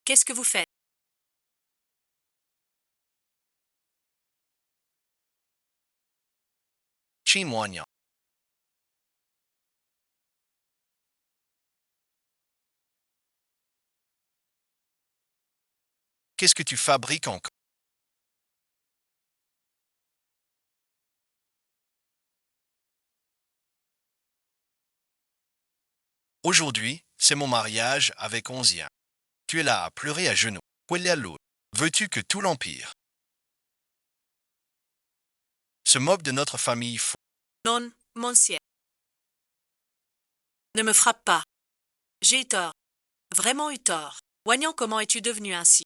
Qu'est-ce que vous faites? Chin Wanyang. Qu'est-ce que tu fabriques encore? Aujourd'hui, c'est mon mariage avec Onzien. Tu es là à pleurer à genoux. Quelle est l'autre? Veux-tu que tout l'empire se moque de notre famille fou? Non, monsieur. Ne me frappe pas. J'ai eu tort. Vraiment eu tort. Wanyang, comment es-tu devenu ainsi?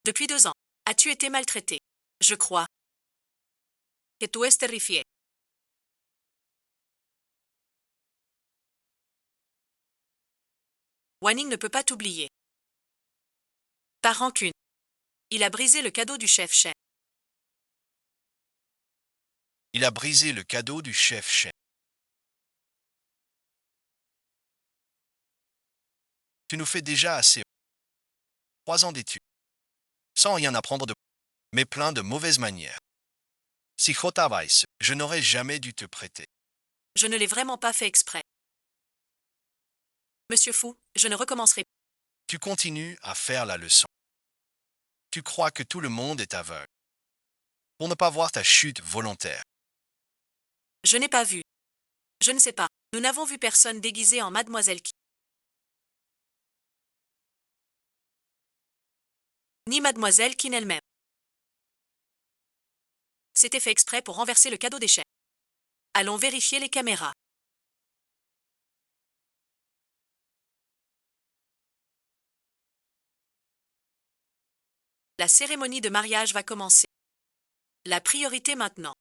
Depuis 2 ans, as-tu été maltraité? Je crois. que tú es terrifié. Wanning ne peut pas t'oublier. Par rancune. Il a brisé le cadeau du chef Shen. Il a brisé le cadeau du chef Shen. Tu nous fais déjà assez. 3 ans d'études. Sans rien apprendre de mais plein de mauvaises manières. Si Weiss, je n'aurais jamais dû te prêter. Je ne l'ai vraiment pas fait exprès. Monsieur Fu, je ne recommencerai pas. Tu continues à faire la leçon. Tu crois que tout le monde est aveugle. Pour ne pas voir ta chute volontaire. Je n'ai pas vu. Je ne sais pas. Nous n'avons vu personne déguisé en Mademoiselle Qi. Ni Mademoiselle Qin elle-même. C'était fait exprès pour renverser le cadeau d'échec. Allons vérifier les caméras. La cérémonie de mariage va commencer. La priorité maintenant,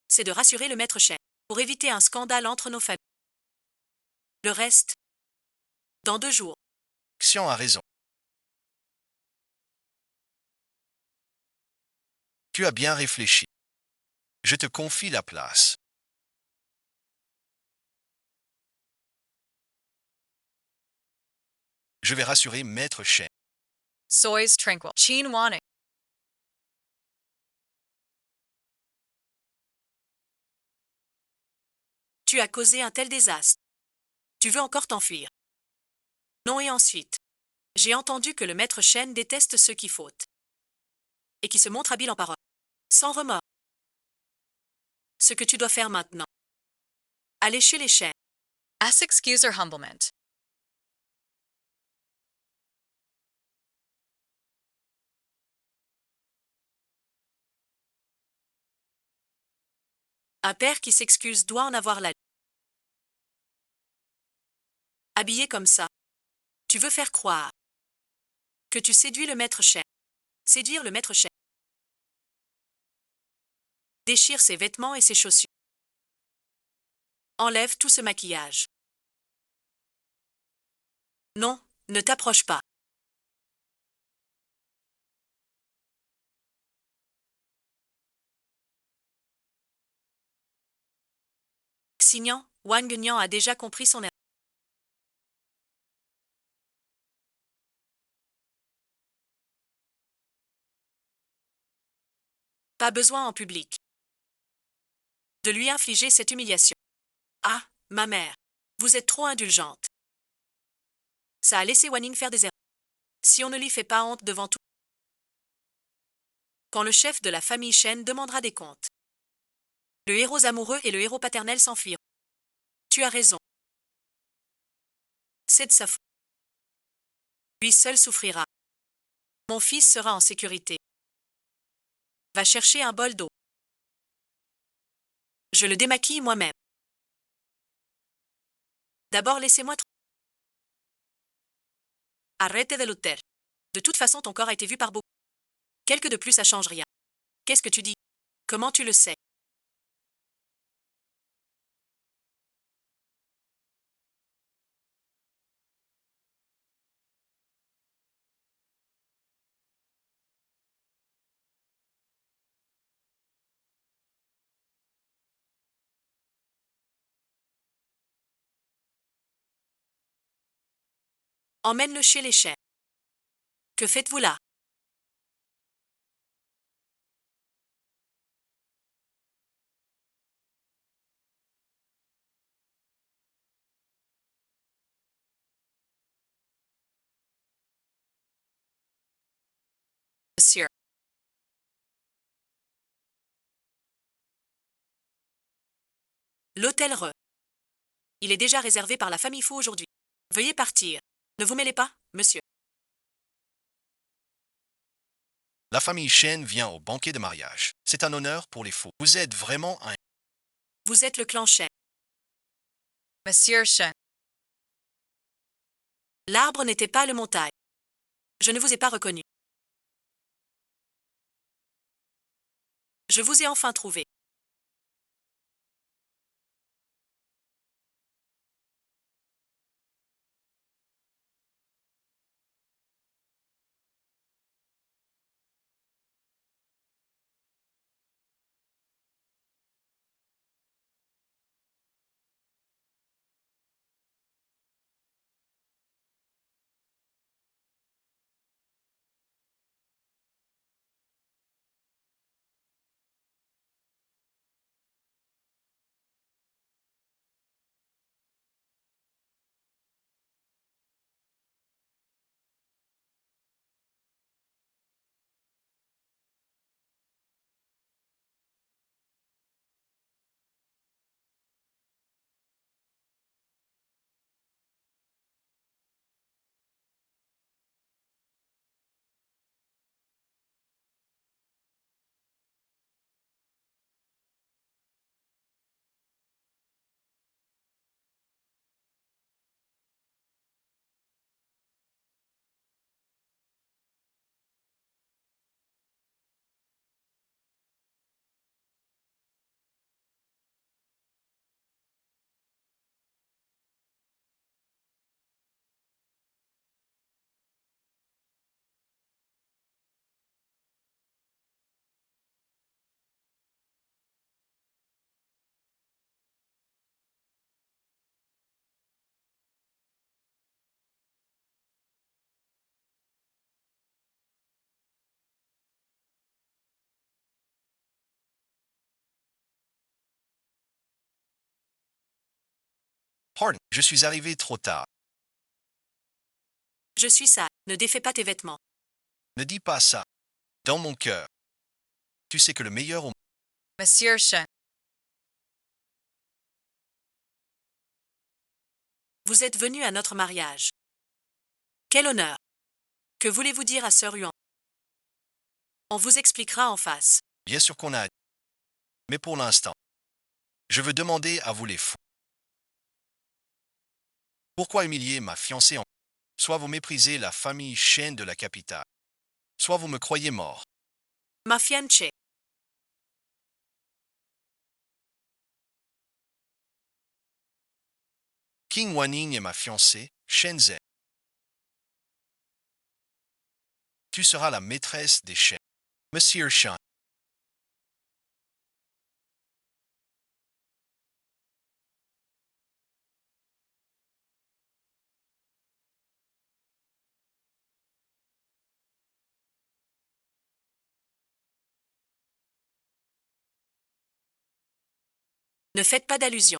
c'est de rassurer le maître Shen pour éviter un scandale entre nos familles. Le reste, dans 2 jours. Xian a raison. Tu as bien réfléchi. Je te confie la place. Je vais rassurer Maître Shen. Soyez tranquille. Qin Wanning. Tu as causé un tel désastre. Tu veux encore t'enfuir. Non et ensuite. J'ai entendu que le maître Shen déteste ceux qui fautent. Et qui se montrent habiles en parole. Sans remords. Ce que tu dois faire maintenant. Aller chez les Shen. Ask excuse or humblement. Un père qui s'excuse doit en avoir la. Habillé comme ça. Tu veux faire croire que tu séduis le maître Shen. Séduire le maître Shen. Déchire ses vêtements et ses chaussures. Enlève tout ce maquillage. Non, ne t'approche pas. Xignan, Wang Nian a déjà compris son erreur. Pas besoin en public de lui infliger cette humiliation. Ah, ma mère, vous êtes trop indulgente. Ça a laissé Wanning faire des erreurs. Si on ne lui fait pas honte devant tout, quand le chef de la famille Shen demandera des comptes, le héros amoureux et le héros paternel s'enfuiront. Tu as raison. C'est de sa faute. Lui seul souffrira. Mon fils sera en sécurité. Va chercher un bol d'eau. Je le démaquille moi-même. D'abord, laissez-moi. Arrête de lutter. De toute façon, ton corps a été vu par beaucoup. Quelque de plus, ça change rien. Qu'est-ce que tu dis? Comment tu le sais? Emmène-le chez les chefs. Que faites-vous là? Monsieur. L'hôtel Re. Il est déjà réservé par la famille Fu aujourd'hui. Veuillez partir. Ne vous mêlez pas, monsieur. La famille Shen vient au banquet de mariage. C'est un honneur pour les fous. Vous êtes vraiment un... Vous êtes le clan Shen. Monsieur Shen. L'arbre n'était pas le montagne. Je ne vous ai pas reconnu. Je vous ai enfin trouvé. Pardon, je suis arrivé trop tard. Je suis sale. Ne défais pas tes vêtements. Ne dis pas ça. Dans mon cœur. Tu sais que le meilleur au Monsieur Shen. Vous êtes venu à notre mariage. Quel honneur. Que voulez-vous dire à Sœur Huan? On vous expliquera en face. Bien sûr qu'on a. Mais pour l'instant, je veux demander à vous les fous. Pourquoi humilier ma fiancée en... Soit vous méprisez la famille Shen de la capitale, soit vous me croyez mort. Ma fiancée. King Wanning est ma fiancée, Shenzhen. Tu seras la maîtresse des Shen. Monsieur Shan. Ne faites pas d'allusion.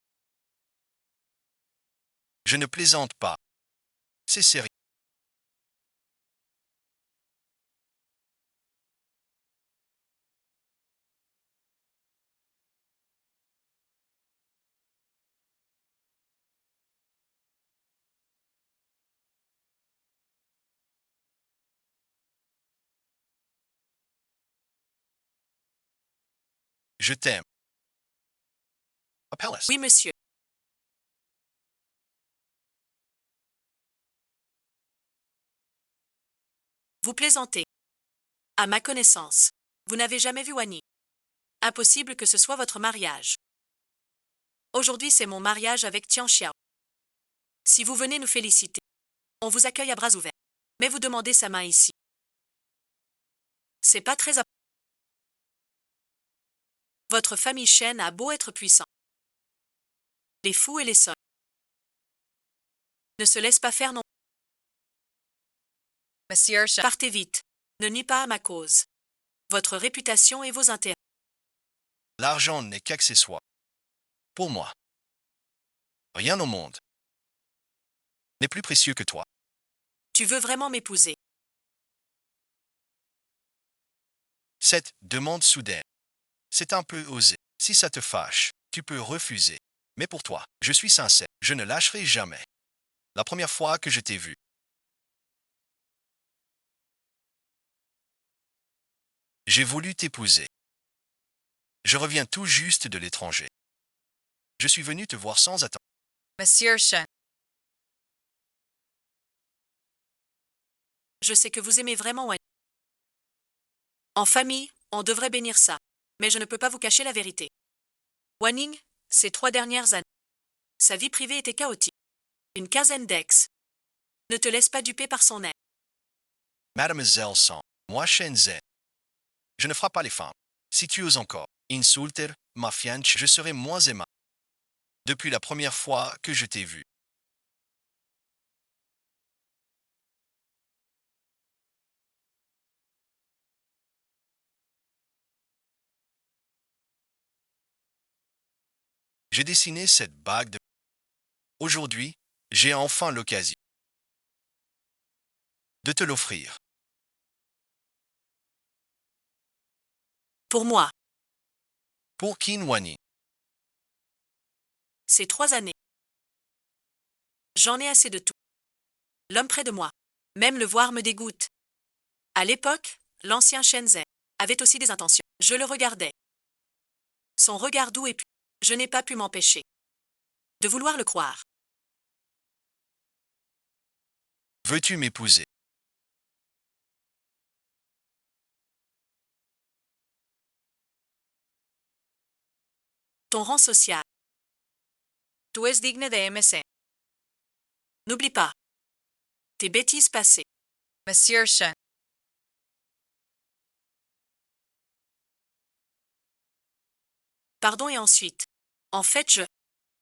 Je ne plaisante pas. C'est sérieux. Je t'aime. Appelle-moi. Oui, monsieur. Vous plaisantez. À ma connaissance, vous n'avez jamais vu Wani. Impossible que ce soit votre mariage. Aujourd'hui, c'est mon mariage avec Tian Xiao. Si vous venez nous féliciter, on vous accueille à bras ouverts. Mais vous demandez sa main ici. C'est pas très... Votre famille Shen a beau être puissant. Les fous et les sols ne se laissent pas faire non. Monsieur Shen. Partez vite. Ne nuis pas à ma cause. Votre réputation et vos intérêts. L'argent n'est qu'accessoire. Pour moi. Rien au monde n'est plus précieux que toi. Tu veux vraiment m'épouser? Cette demande soudaine, c'est un peu osé. Si ça te fâche, tu peux refuser. Mais pour toi, je suis sincère. Je ne lâcherai jamais. La première fois que je t'ai vu, j'ai voulu t'épouser. Je reviens tout juste de l'étranger. Je suis venu te voir sans attendre. Monsieur Shen. Je sais que vous aimez vraiment Wani. En famille, on devrait bénir ça. Mais je ne peux pas vous cacher la vérité. Wanning, ces 3 dernières années, sa vie privée était chaotique. Une quinzaine d'ex. Ne te laisse pas duper par son air. Mademoiselle Song, moi Shenzhen. Je ne frappe pas les femmes. Si tu oses encore insulter ma fiancée, je serai moins aimable. Depuis la première fois que je t'ai vu. J'ai dessiné cette bague de... Aujourd'hui, j'ai enfin l'occasion de te l'offrir. Pour moi, Pour Qin Wanning, ces 3 années. J'en ai assez de tout. L'homme près de moi. Même le voir me dégoûte. À l'époque, l'ancien Shenzhen avait aussi des intentions. Je le regardais. Son regard doux et pur. Je n'ai pas pu m'empêcher de vouloir le croire. veux-tu m'épouser? Ton rang social. Tú es digne de MC. N'oublie pas. Tes bêtises passées. Monsieur Shen. Pardon et ensuite. En fait,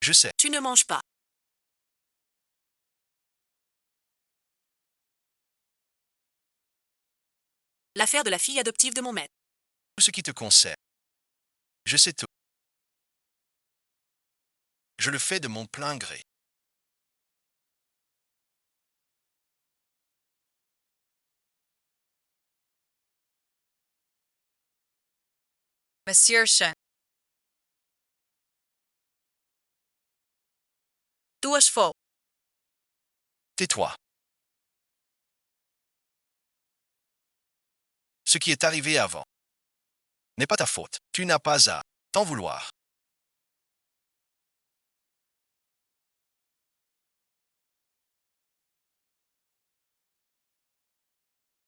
Je sais. Tu ne manges pas. L'affaire de la fille adoptive de mon maître. Tout ce qui te concerne. Je sais tout. Je le fais de mon plein gré. Monsieur Shen. Duas faux. Tais-toi. Ce qui est arrivé avant n'est pas ta faute. Tu n'as pas à t'en vouloir.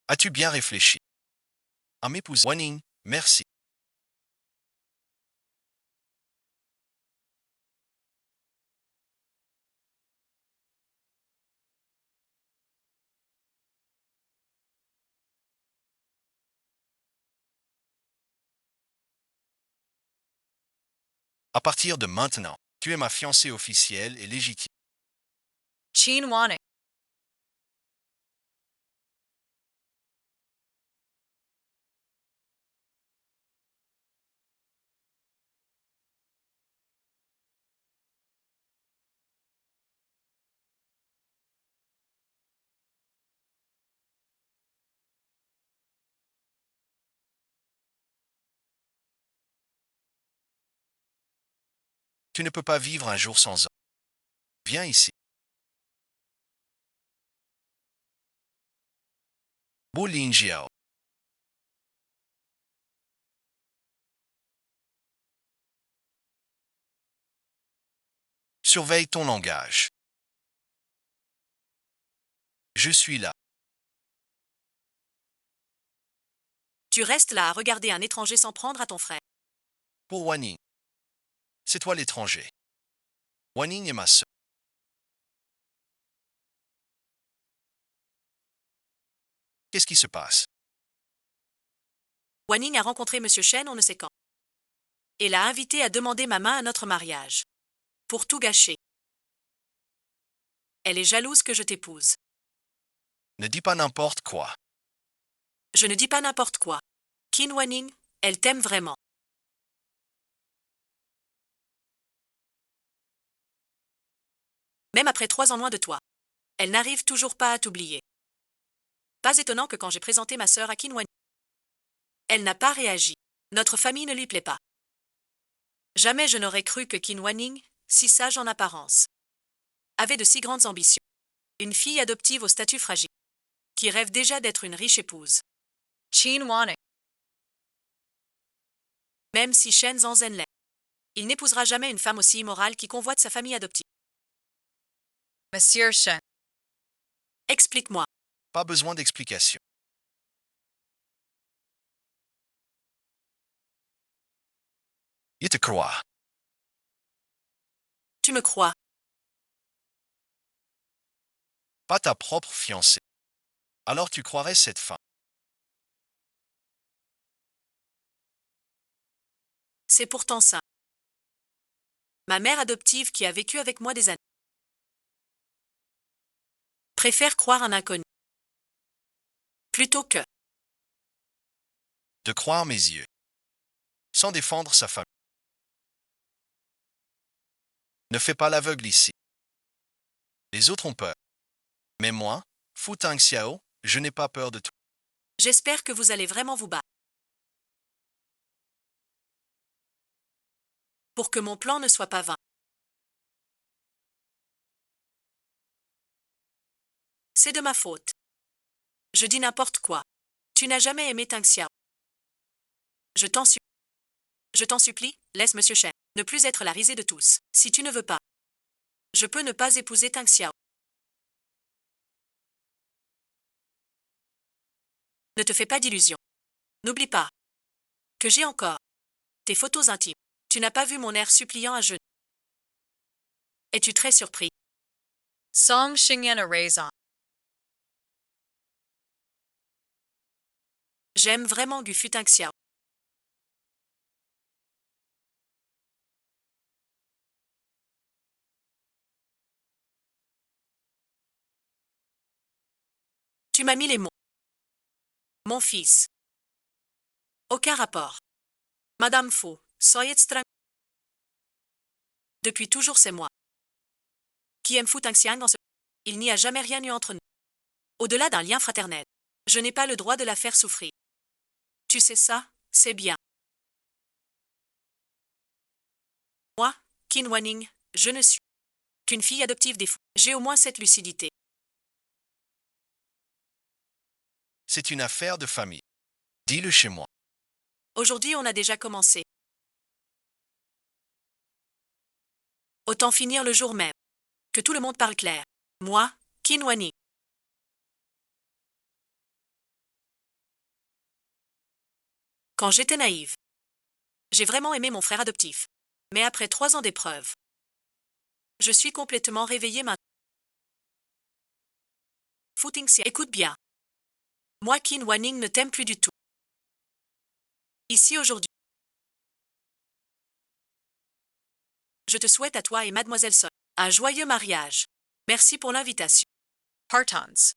As-tu bien réfléchi à m'épouser? Waning, merci. À partir de maintenant, tu es ma fiancée officielle et légitime. Qin Waning. Tu ne peux pas vivre un jour sans eux. Viens ici. Bo Lin Jiao. Surveille ton langage. Je suis là. Tu restes là à regarder un étranger s'en prendre à ton frère. Pour Waning. C'est toi l'étranger. Waning est ma sœur. Qu'est-ce qui se passe? Waning a rencontré Monsieur Shen on ne sait quand. Et l'a invité à demander ma main à notre mariage. Pour tout gâcher. Elle est jalouse que je t'épouse. Ne dis pas n'importe quoi. Je ne dis pas n'importe quoi. Qin Waning, elle t'aime vraiment. Même après 3 ans loin de toi. Elle n'arrive toujours pas à t'oublier. Pas étonnant que quand j'ai présenté ma sœur à Qin Waning, elle n'a pas réagi. Notre famille ne lui plaît pas. Jamais je n'aurais cru que Qin Waning, si sage en apparence, avait de si grandes ambitions. Une fille adoptive au statut fragile, qui rêve déjà d'être une riche épouse. Qin Waning. Même si Shen Zanzhen l'aime, il n'épousera jamais une femme aussi immorale qui convoite sa famille adoptive. Monsieur Shen. Explique-moi. Pas besoin d'explication. Je te crois. Tu me crois. Pas ta propre fiancée. Alors tu croirais cette femme. C'est pourtant ça. Ma mère adoptive qui a vécu avec moi des années préfère croire un inconnu. Plutôt que De croire mes yeux. Sans défendre sa famille. Ne fais pas l'aveugle ici. Les autres ont peur. Mais moi, Fu Tang Xiao, je n'ai pas peur de toi. j'espère que vous allez vraiment vous battre. Pour que mon plan ne soit pas vain. C'est de ma faute. Je dis n'importe quoi. Tu n'as jamais aimé Tang Xiao. Je t'en supplie, laisse Monsieur Shen ne plus être la risée de tous. Si tu ne veux pas, je peux ne pas épouser Tang Xiao. Ne te fais pas d'illusions. N'oublie pas que j'ai encore tes photos intimes. Tu n'as pas vu mon air suppliant à genoux. Es-tu très surpris? Song Xingyan Raison. J'aime vraiment Gu Fu Tang Xiao. Tu m'as mis les mots. Mon fils. Aucun rapport. Madame Fu, soyez tranquille. Depuis toujours c'est moi. Qui aime Fu Tang Xiang dans ce... Il n'y a jamais rien eu entre nous. Au-delà d'un lien fraternel. Je n'ai pas le droit de la faire souffrir. Tu sais ça, c'est bien. Moi, Qin Wanning, je ne suis qu'une fille adoptive des fous. J'ai au moins cette lucidité. C'est une affaire de famille. Dis-le chez moi. Aujourd'hui, on a déjà commencé. Autant finir le jour même. Que tout le monde parle clair. Moi, Qin Wanning. Quand j'étais naïve, j'ai vraiment aimé mon frère adoptif. Mais après 3 ans d'épreuve, je suis complètement réveillée maintenant. Footing, écoute bien. Moi, Qin Wanning, ne t'aime plus du tout. Ici aujourd'hui, je te souhaite à toi et Mademoiselle Son un joyeux mariage. Merci pour l'invitation. Partons.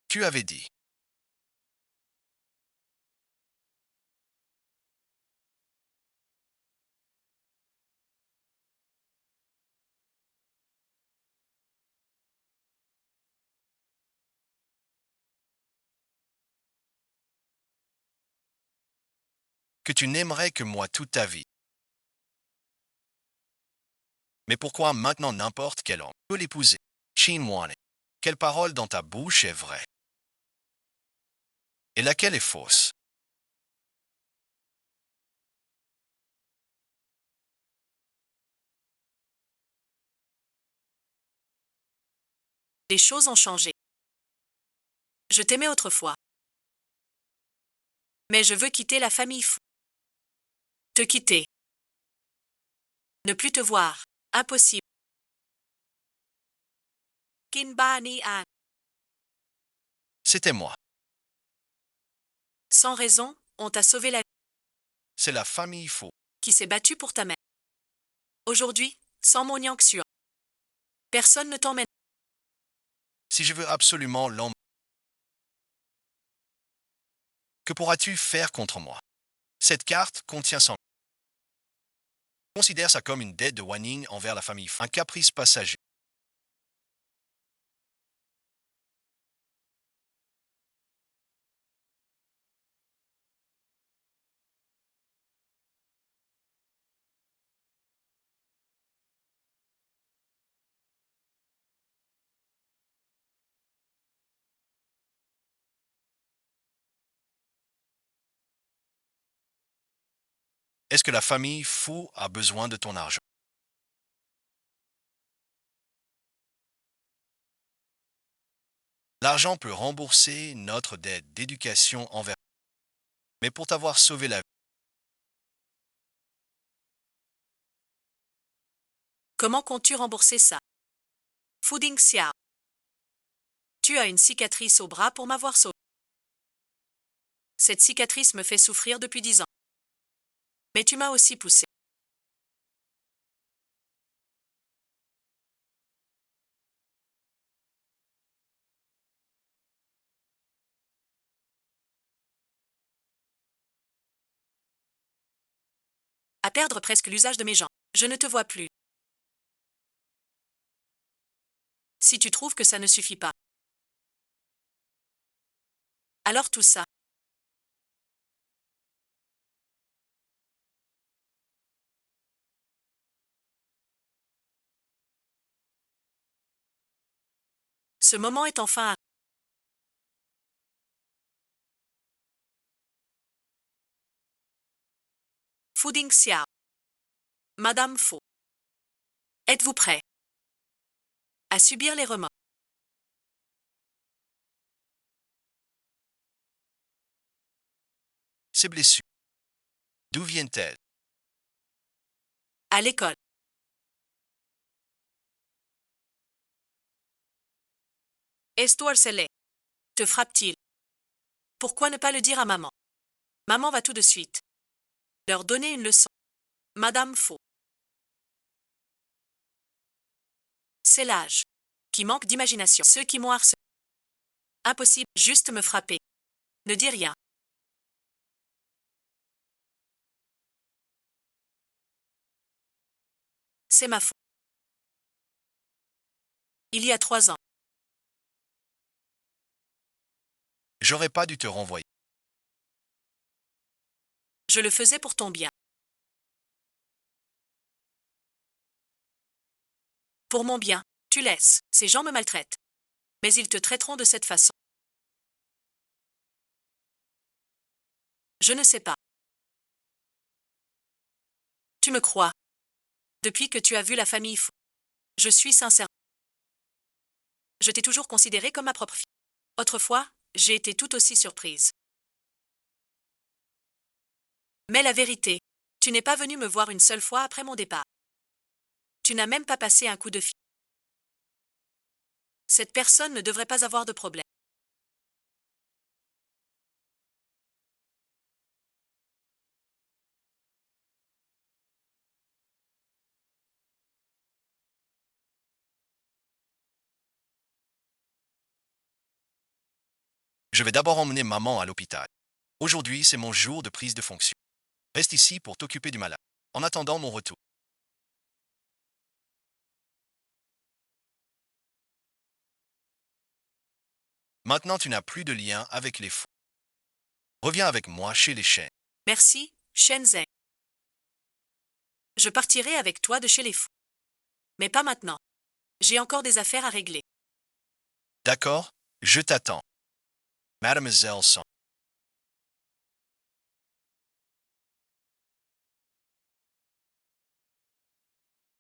Tu avais dit. Que tu n'aimerais que moi toute ta vie. Mais pourquoi maintenant n'importe quel homme peut l'épouser? Qin Wanning. Quelle parole dans ta bouche est vraie? Et laquelle est fausse? Les choses ont changé. Je t'aimais autrefois. Mais je veux quitter la famille fou. Te quitter. Ne plus te voir. Impossible. Qin Bani An. C'était moi. Sans raison, on t'a sauvé la vie. C'est la famille faux. Qui s'est battue pour ta mère. Aujourd'hui, sans mon yang Xuan, personne ne t'emmène. Si je veux absolument l'homme, que pourras-tu faire contre moi? Cette carte contient son. Considère ça comme une dette de Wanning envers la famille fou. Un caprice passager. Est-ce que la famille fou a besoin de ton argent? L'argent peut rembourser notre dette d'éducation envers. Mais pour t'avoir sauvé la vie, Comment comptes-tu rembourser ça? Fuding Xiao. Tu as une cicatrice au bras pour m'avoir sauvé. Cette cicatrice me fait souffrir depuis 10 ans. Mais tu m'as aussi poussé. À perdre presque l'usage de mes jambes. Je ne te vois plus. Si tu trouves que ça ne suffit pas, alors tout ça. Ce moment est enfin arrivé. Fuding Xiao. Madame Faux. Êtes-vous prêt à subir les remords? ces blessures, d'où viennent-elles? À l'école. Esto harcelé. Te frappe-t-il? Pourquoi ne pas le dire à maman? Maman va tout de suite leur donner une leçon. Madame Faux. C'est l'âge qui manque d'imagination. Ceux qui m'ont harcelé. Impossible, juste me frapper. Ne dis rien. C'est ma faute. Il y a 3 ans. J'aurais pas dû te renvoyer. Je le faisais pour ton bien. Pour mon bien, tu laisses. Ces gens me maltraitent. Mais ils te traiteront de cette façon. Je ne sais pas. Tu me crois. Depuis que tu as vu la famille Fou. Je suis sincère. Je t'ai toujours considérée comme ma propre fille. Autrefois, j'ai été tout aussi surprise. Mais la vérité, tu n'es pas venu me voir une seule fois après mon départ. Tu n'as même pas passé un coup de fil. Cette personne ne devrait pas avoir de problème. Je vais d'abord emmener maman à l'hôpital. Aujourd'hui, c'est mon jour de prise de fonction. Reste ici pour t'occuper du malade. En attendant mon retour. Maintenant, tu n'as plus de lien avec les fous. Reviens avec moi chez les chiens. Merci, Shenzhen. Je partirai avec toi de chez les fous. Mais pas maintenant. J'ai encore des affaires à régler. D'accord? Je t'attends. Mademoiselle Song.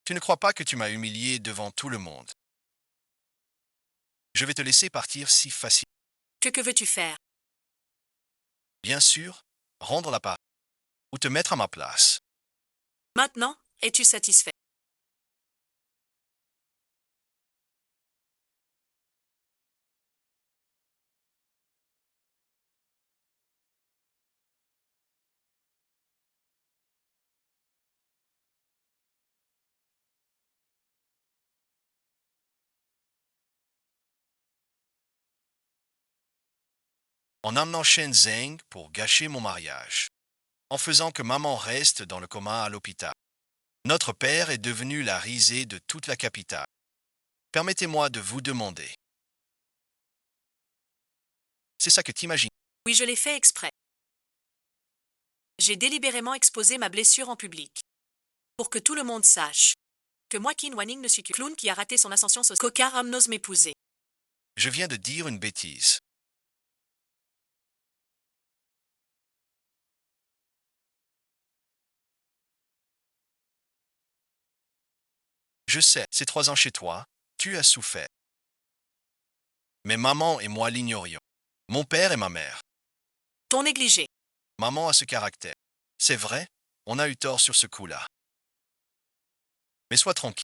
Tu ne crois pas que tu m'as humilié devant tout le monde. Je vais te laisser partir si facile. Que veux-tu faire? Bien sûr, rendre la part ou te mettre à ma place. Maintenant, es-tu satisfait? En amenant Shen Zheng pour gâcher mon mariage. En faisant que maman reste dans le coma à l'hôpital. Notre père est devenu la risée de toute la capitale. Permettez-moi de vous demander. C'est ça que t'imagines. Oui, je l'ai fait exprès. J'ai délibérément exposé ma blessure en public. Pour que tout le monde sache que moi, Qin Wanning, ne suis que clown qui a raté son ascension sociale. Qu'aucun homme n'ose m'épouser. Je viens de dire une bêtise. Je sais, ces 3 ans chez toi, tu as souffert. Mais maman et moi l'ignorions. Mon père et ma mère. Ton négligé. Maman a ce caractère. C'est vrai, on a eu tort sur ce coup-là. Mais sois tranquille.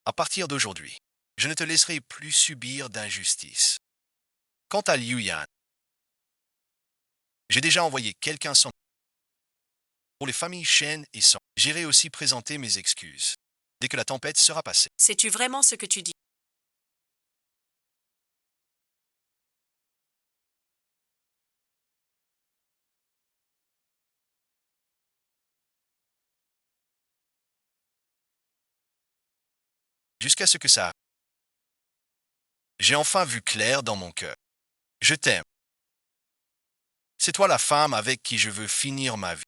À partir d'aujourd'hui, je ne te laisserai plus subir d'injustice. Quant à Liu Yan, j'ai déjà envoyé quelqu'un sans. Pour les familles Shen et Song, j'irai aussi présenter mes excuses. Dès que la tempête sera passée. Sais-tu vraiment ce que tu dis? Jusqu'à ce que ça arrive. J'ai enfin vu clair dans mon cœur. Je t'aime. C'est toi la femme avec qui je veux finir ma vie.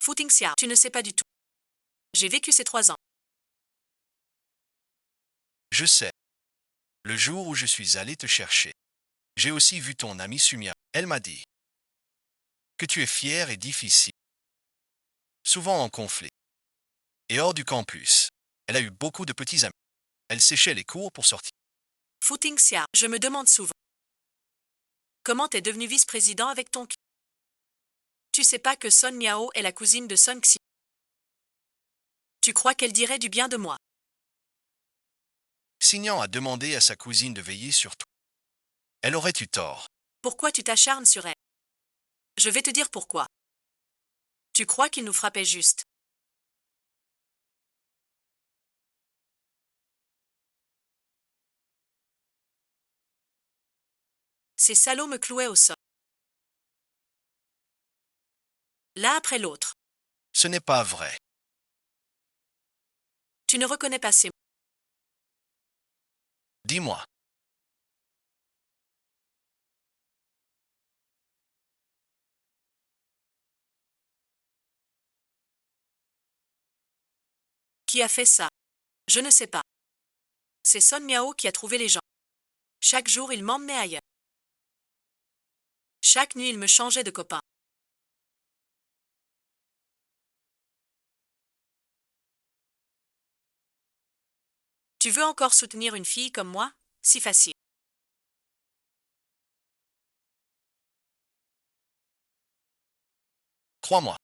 Fu Tingxia, tu ne sais pas du tout. J'ai vécu ces 3 ans. Je sais. Le jour où je suis allé te chercher, j'ai aussi vu ton amie Sumia. Elle m'a dit que tu es fier et difficile, souvent en conflit. Et hors du campus, elle a eu beaucoup de petits amis. Elle séchait les cours pour sortir. Fu Tingxia, je me demande souvent. Comment t'es devenu vice-président avec ton... Tu sais pas que Son Miao est la cousine de Son Xi. Tu crois qu'elle dirait du bien de moi? Signan a demandé à sa cousine de veiller sur toi. Elle aurait eu tort. Pourquoi tu t'acharnes sur elle? Je vais te dire pourquoi. Tu crois qu'il nous frappait juste. Ces salauds me clouaient au sol. L'un après l'autre. Ce n'est pas vrai. Tu ne reconnais pas ces mots. Dis-moi. Qui a fait ça? Je ne sais pas. C'est Son Miao qui a trouvé les gens. Chaque jour, il m'emmenait ailleurs. Chaque nuit, il me changeait de copain. Tu veux encore soutenir une fille comme moi? Si facile. Crois-moi.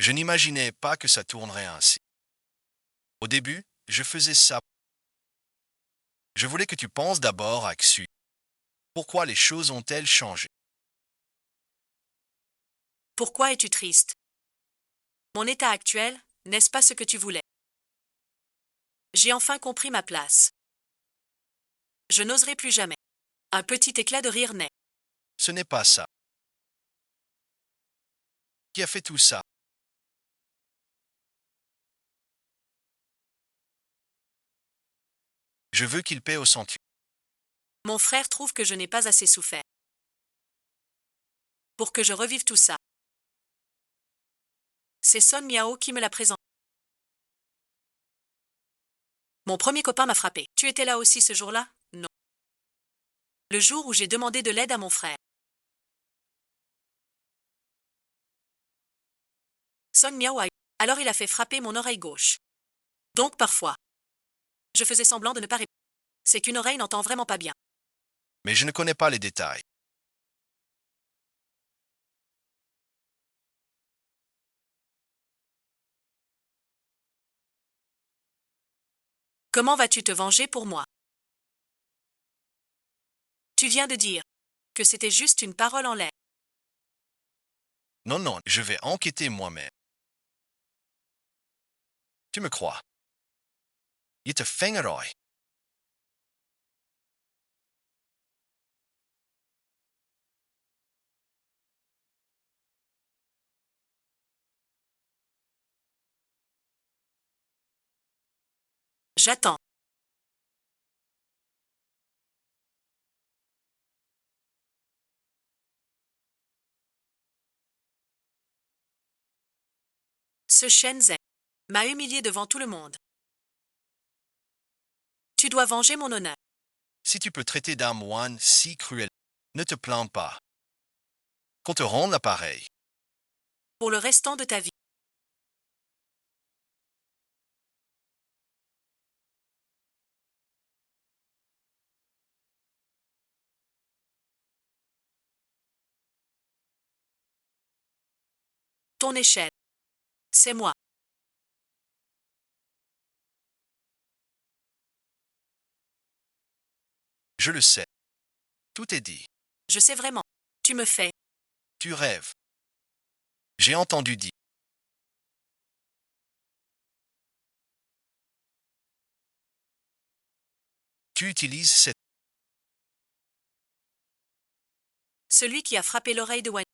Je n'imaginais pas que ça tournerait ainsi. Au début, je faisais ça. Je voulais que tu penses d'abord à Xu. Pourquoi les choses ont-elles changé? Pourquoi es-tu triste? Mon état actuel, n'est-ce pas ce que tu voulais? J'ai enfin compris ma place. Je n'oserai plus jamais. Un petit éclat de rire naît. Ce n'est pas ça. Qui a fait tout ça? Je veux qu'il paie au centuple. Mon frère trouve que je n'ai pas assez souffert. Pour que je revive tout ça. C'est Son Miao qui me l'a présenté. Mon premier copain m'a frappé. Tu étais là aussi ce jour-là? Non. Le jour où j'ai demandé de l'aide à mon frère. Son Miao a eu. Alors il a fait frapper mon oreille gauche. Donc parfois, je faisais semblant de ne pas répondre. C'est qu'une oreille n'entend vraiment pas bien. Mais je ne connais pas les détails. Comment vas-tu te venger pour moi? Tu viens de dire que c'était juste une parole en l'air. Non, non, je vais enquêter moi-même. Tu me crois? Il te fängeroy. J'attends. Ce Shenzhen m'a humilié devant tout le monde. Tu dois venger mon honneur. Si tu peux traiter d'un moine si cruel, ne te plains pas. Qu'on te rende l'appareil. Pour le restant de ta vie. Ton échelle. C'est moi. Je le sais. Tout est dit. Je sais vraiment. Tu me fais. Tu rêves. J'ai entendu dire. Tu utilises cette... Celui qui a frappé l'oreille de Wan.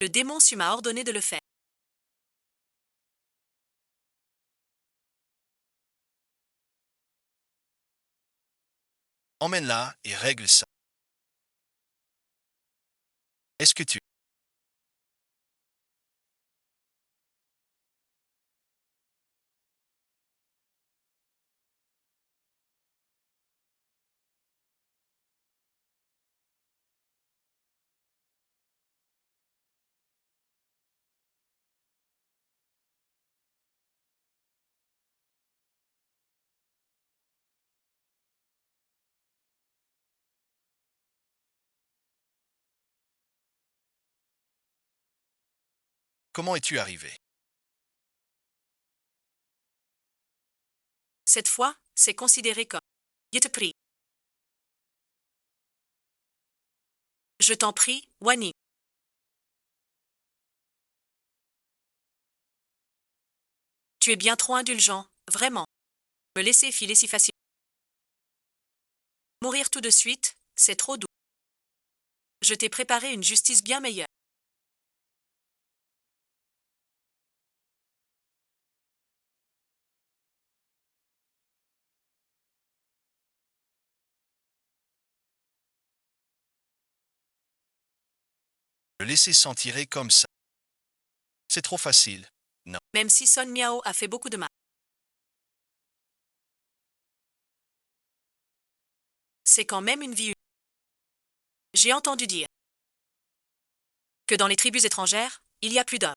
Le démon Su m'a ordonné de le faire. Emmène-la et règle ça. Est-ce que tu... Comment es-tu arrivé? Cette fois, c'est considéré comme. Je te prie. Je t'en prie, Wani. Tu es bien trop indulgent, vraiment. Me laisser filer si facilement. Mourir tout de suite, c'est trop doux. Je t'ai préparé une justice bien meilleure. Le laisser s'en tirer comme ça. C'est trop facile. Non. Même si Son Miao a fait beaucoup de mal. C'est quand même une vie humaine. J'ai entendu dire que dans les tribus étrangères, il y a plus d'hommes.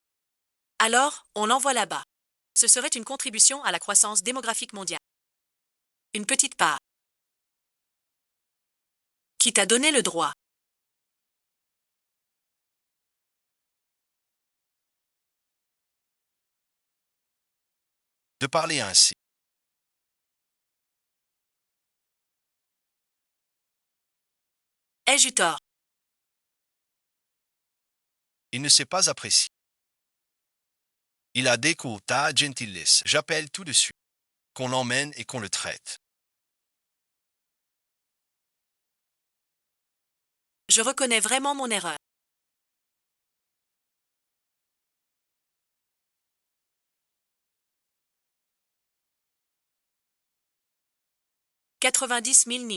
Alors, on l'envoie là-bas. Ce serait une contribution à la croissance démographique mondiale. Une petite part. Qui t'a donné le droit De parler ainsi. Ai-je eu tort? Il ne s'est pas apprécié. Il a déco ta gentilis. J'appelle tout de suite. Qu'on l'emmène et qu'on le traite. Je reconnais vraiment mon erreur. « 90 000 ni.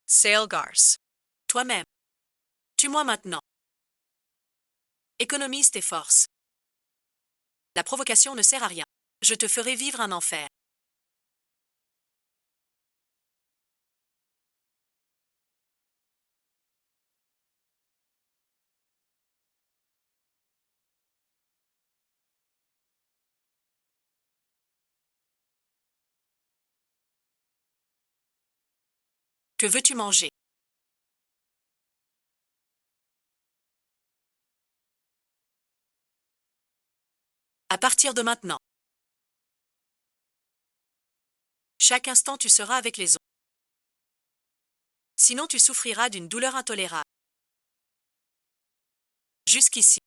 Sailgars. Toi-même. Tue-moi maintenant. Économise tes forces. La provocation ne sert à rien. Je te ferai vivre un enfer. Que veux-tu manger? À partir de maintenant. Chaque instant tu seras avec les autres. Sinon tu souffriras d'une douleur intolérable. Jusqu'ici.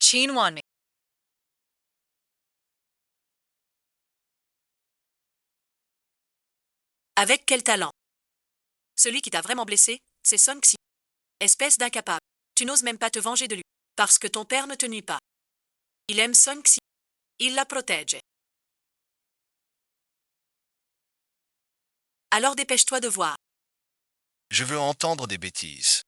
Chinwanmi. Avec quel talent? Celui qui t'a vraiment blessé, c'est Son Xi. Espèce d'incapable. Tu n'oses même pas te venger de lui. Parce que ton père ne te nuit pas. Il aime Son Xi. Il la protège. Alors dépêche-toi de voir. Je veux entendre des bêtises.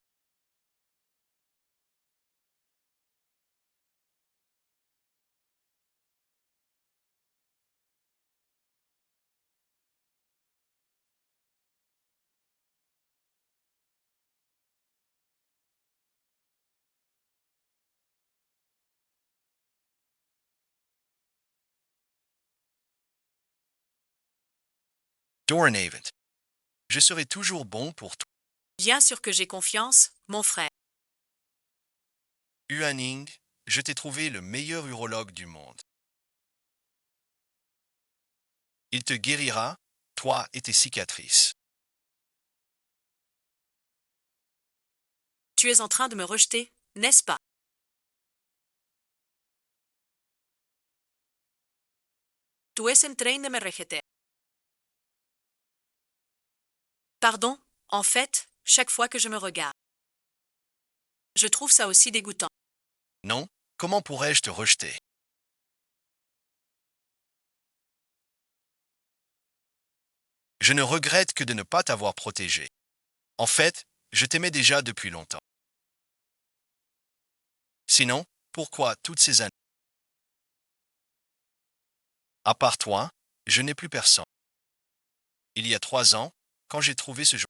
Doornavant. Je serai toujours bon pour toi. Bien sûr que j'ai confiance, mon frère. Huaning, je t'ai trouvé le meilleur urologue du monde. Il te guérira, toi et tes cicatrices. Tu es en train de me rejeter, n'est-ce pas? Tu es en train de me rejeter. Pardon, en fait, chaque fois que je me regarde. Je trouve ça aussi dégoûtant. Non, comment pourrais-je te rejeter? Je ne regrette que de ne pas t'avoir protégé. En fait, je t'aimais déjà depuis longtemps. Sinon, pourquoi toutes ces années? À part toi, je n'ai plus personne. Il y a 3 ans, quand j'ai trouvé ce jour.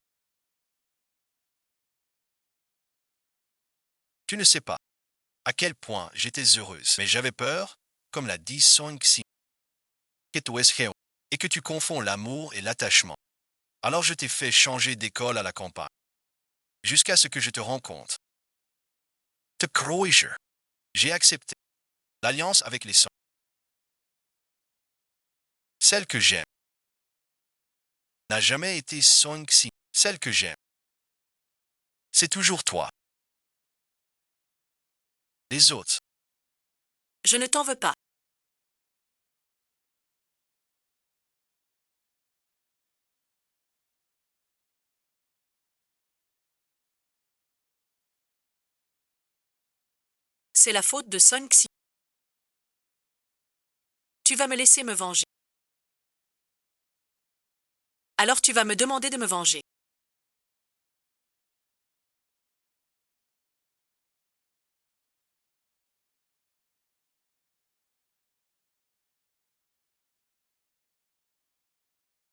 Tu ne sais pas à quel point j'étais heureuse, mais j'avais peur, comme l'a dit Song Xi, que tu es géant et que tu confonds l'amour et l'attachement. Alors je t'ai fait changer d'école à la campagne, jusqu'à ce que je te rencontre. Te Croiser. J'ai accepté l'alliance avec les sons. Celle que j'aime. n'a jamais été Song-si, celle que j'aime. C'est toujours toi. Les autres. Je ne t'en veux pas. C'est la faute de Song-si. Tu vas me laisser me venger. Alors tu vas me demander de me venger.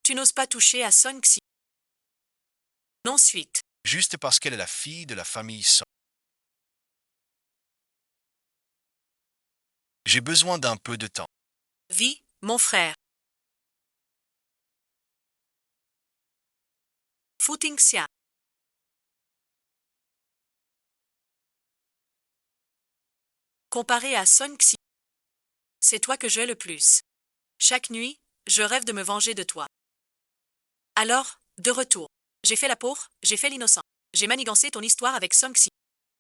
Tu n'oses pas toucher à Song-si. Ensuite, Juste parce qu'elle est la fille de la famille Song. J'ai besoin d'un peu de temps. Vi, mon frère. Futingxia. Comparé à Song-si, c'est toi que je hais le plus. Chaque nuit, je rêve de me venger de toi. Alors, de retour. J'ai fait la pauvre, j'ai fait l'innocent. J'ai manigancé ton histoire avec Song-si.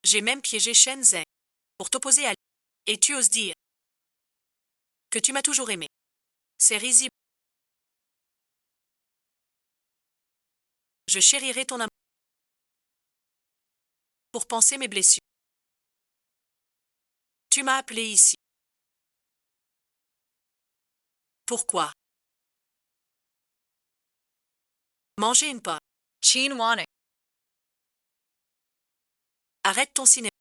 J'ai même piégé Shen Zeng pour t'opposer à lui. Et tu oses dire que tu m'as toujours aimé. C'est risible. Je chérirai ton amour pour penser mes blessures. Tu m'as appelé ici. Pourquoi? Manger une pomme. Chin Wanning. Arrête ton cinéma.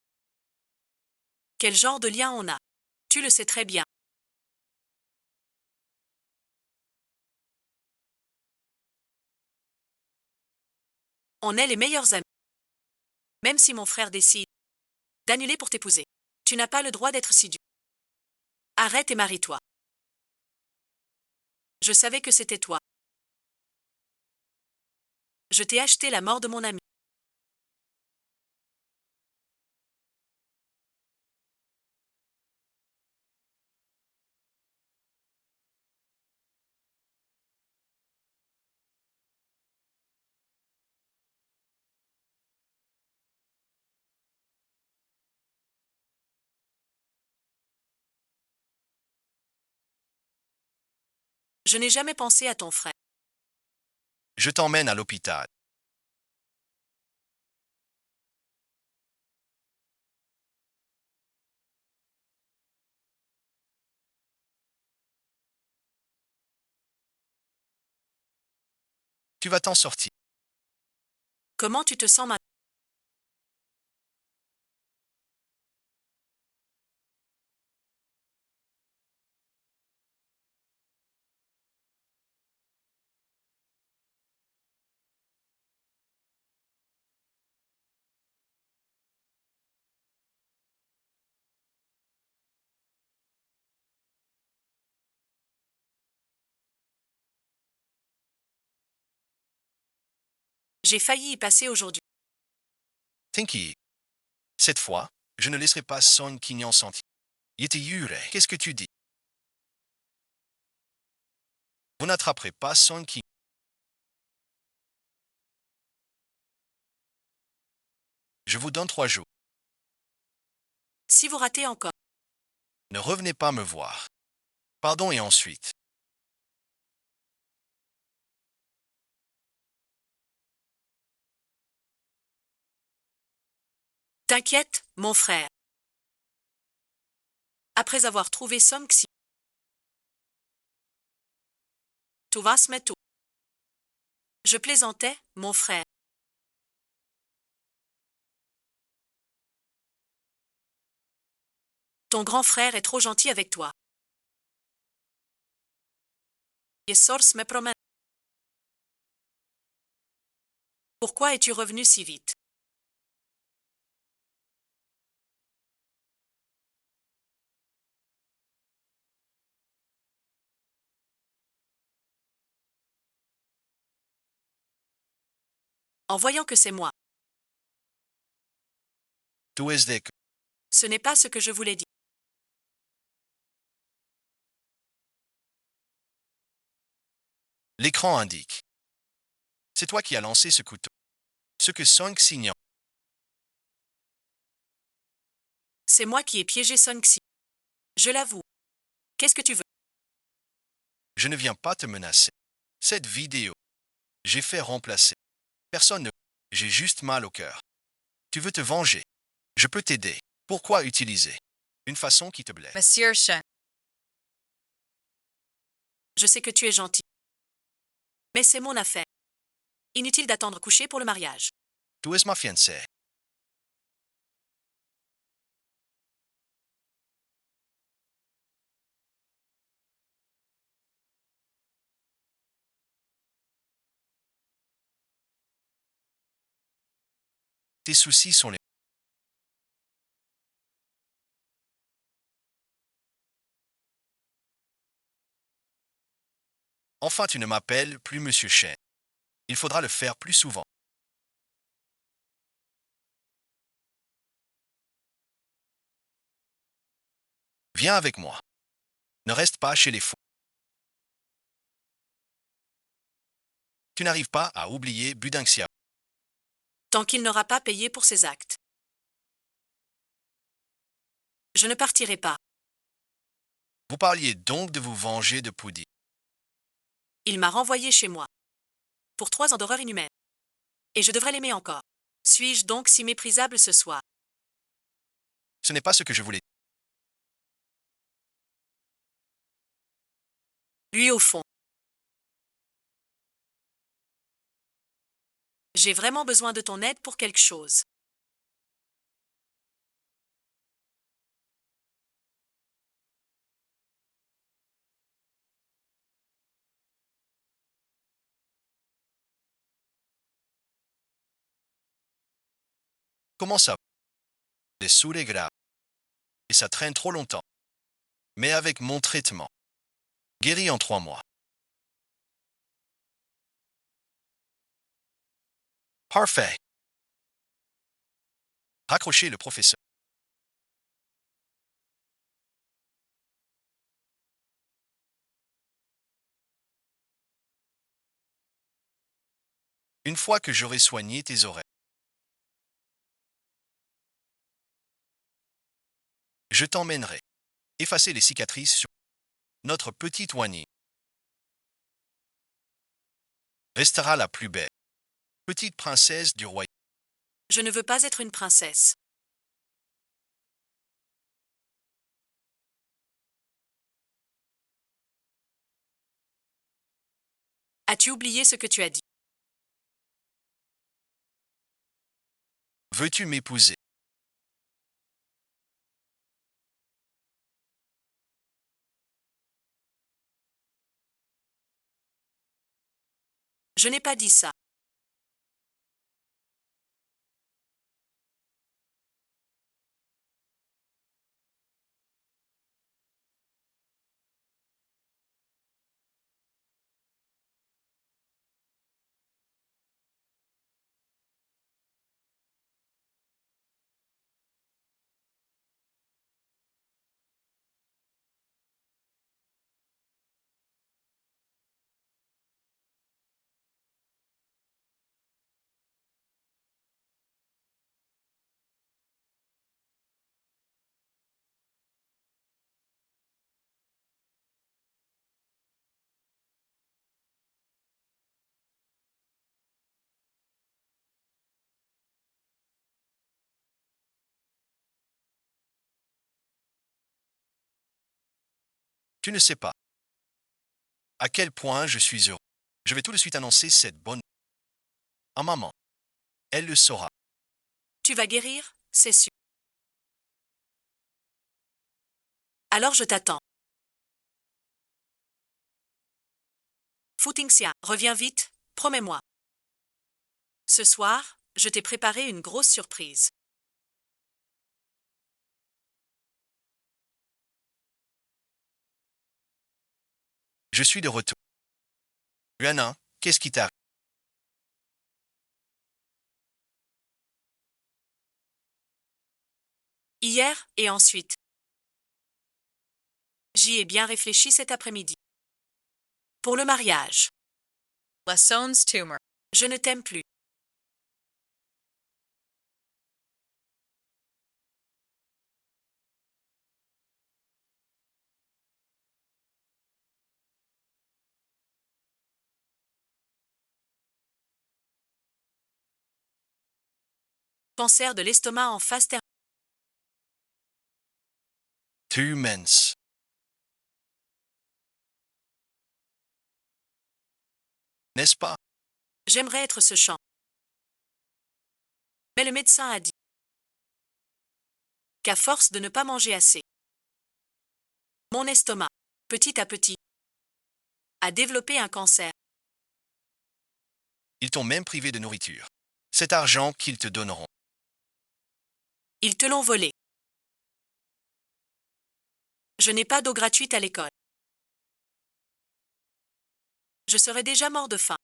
Quel genre de lien on a? Tu le sais très bien. On est les meilleurs amis. Même si mon frère décide d'annuler pour t'épouser, tu n'as pas le droit d'être si dur. Arrête et marie-toi. Je savais que c'était toi. Je t'ai acheté la mort de mon ami. Je n'ai jamais pensé à ton frère. Je t'emmène à l'hôpital. Tu vas t'en sortir. Comment tu te sens maintenant? J'ai failli y passer aujourd'hui. T'inquiète. Cette fois, je ne laisserai pas Son Kinyan sentir. Yure, qu'est-ce que tu dis? Vous n'attraperez pas Son Kinyan. Je vous donne 3 jours. Si vous ratez encore, Ne revenez pas me voir. Pardon et ensuite. t'inquiète, mon frère. Après avoir trouvé Song-si, tout va se mettre. Je plaisantais, mon frère. Ton grand frère est trop gentil avec toi. Et source me promène. Pourquoi es-tu revenu si vite? En voyant que c'est moi. Tu es des que. Ce n'est pas ce que je voulais dire. L'écran indique. C'est toi qui as lancé ce couteau. Ce que Song signant. C'est moi qui ai piégé Song Xi. Je l'avoue. Qu'est-ce que tu veux? Je ne viens pas te menacer. Cette vidéo, j'ai fait remplacer. Personne ne... J'ai juste mal au cœur. Tu veux te venger. Je peux t'aider. Pourquoi utiliser une façon qui te blesse? Monsieur Shen. Je sais que tu es gentil. Mais c'est mon affaire. Inutile d'attendre coucher pour le mariage. Tu es ma fiancée. Tes soucis sont les... Enfin, tu ne m'appelles plus Monsieur Chen. Il faudra le faire plus souvent. Viens avec moi. Ne reste pas chez les fous. Tu n'arrives pas à oublier Budingxia. Tant qu'il n'aura pas payé pour ses actes. Je ne partirai pas. Vous parliez donc de vous venger de Poudi. Il m'a renvoyé chez moi. Pour 3 ans d'horreur inhumaine. Et je devrais l'aimer encore. Suis-je donc si méprisable ce soir? Ce n'est pas ce que je voulais. Lui au fond. J'ai vraiment besoin de ton aide pour quelque chose. Comment ça? Des saoulés graves. Et ça traîne trop longtemps. Mais avec mon traitement. Guéri en 3 mois. Parfait. Raccrochez le professeur. Une fois que j'aurai soigné tes oreilles, je t'emmènerai. Effacer les cicatrices sur notre petite Wani. Restera la plus belle. Petite princesse du royaume. Je ne veux pas être une princesse. As-tu oublié ce que tu as dit? Veux-tu m'épouser? Je n'ai pas dit ça. Tu ne sais pas à quel point je suis heureux. Je vais tout de suite annoncer cette bonne à maman. Elle le saura. Tu vas guérir, c'est sûr. Alors je t'attends. Futingxia, reviens vite, promets-moi. Ce soir, je t'ai préparé une grosse surprise. Je suis de retour. Yuana, qu'est-ce qui t'arrive? Hier et ensuite. J'y ai bien réfléchi cet après-midi. Pour le mariage. Lasson's tumor. Je ne t'aime plus. Cancer de l'estomac en phase terminale. Tu mens. N'est-ce pas? J'aimerais être ce champ. Mais le médecin a dit qu'à force de ne pas manger assez, mon estomac, petit à petit, a développé un cancer. Ils t'ont même privé de nourriture. Cet argent qu'ils te donneront. Ils te l'ont volé. Je n'ai pas d'eau gratuite à l'école. Je serais déjà mort de faim.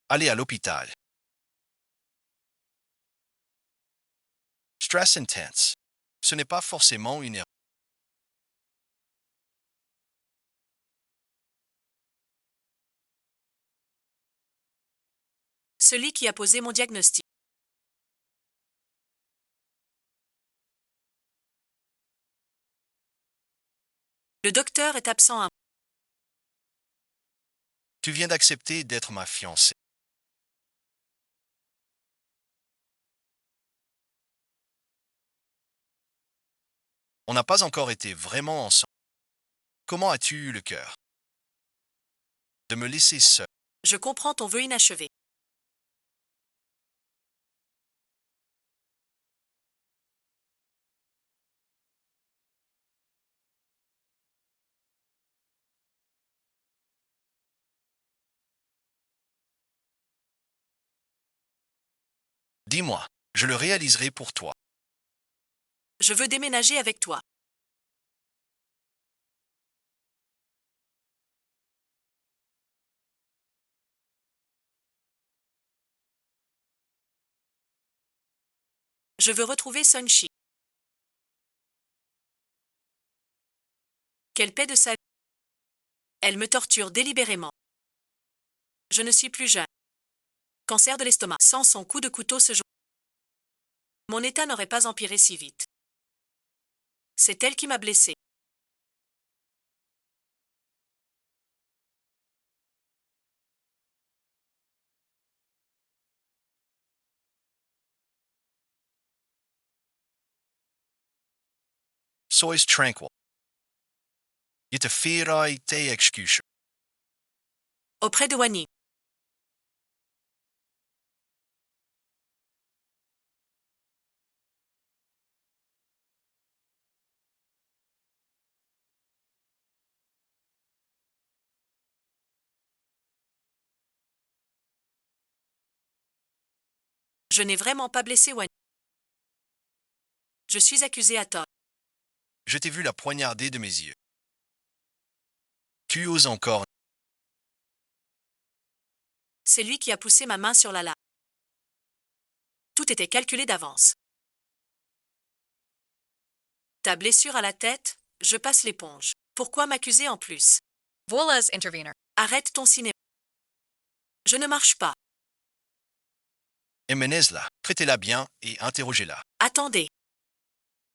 Allez à l'hôpital. Stress intense. Ce n'est pas forcément une erreur. Celui qui a posé mon diagnostic. Le docteur est absent à... Tu viens d'accepter d'être ma fiancée. On n'a pas encore été vraiment ensemble. Comment as-tu eu le cœur de me laisser seul? Je comprends ton vœu inachevé. Dis-moi, je le réaliserai pour toi. Je veux déménager avec toi. Je veux retrouver Sun-Chi. Qu'elle paie de sa vie. Elle me torture délibérément. Je ne suis plus jeune. Cancer de l'estomac. Sans son coup de couteau ce jour. Mon état n'aurait pas empiré si vite. C'est elle qui m'a blessé. Sois tranquille. Je te ferai tes excuses. Auprès de Wani. Je n'ai vraiment pas blessé Wani. Je suis accusé à tort. Je t'ai vu la poignarder de mes yeux. Tu oses encore. C'est lui qui a poussé ma main sur la lame. Tout était calculé d'avance. Ta blessure à la tête, je passe l'éponge. Pourquoi m'accuser en plus? Vola's intervener. Arrête ton cinéma. Je ne marche pas. Emmenez-la, traitez-la bien et interrogez-la. Attendez.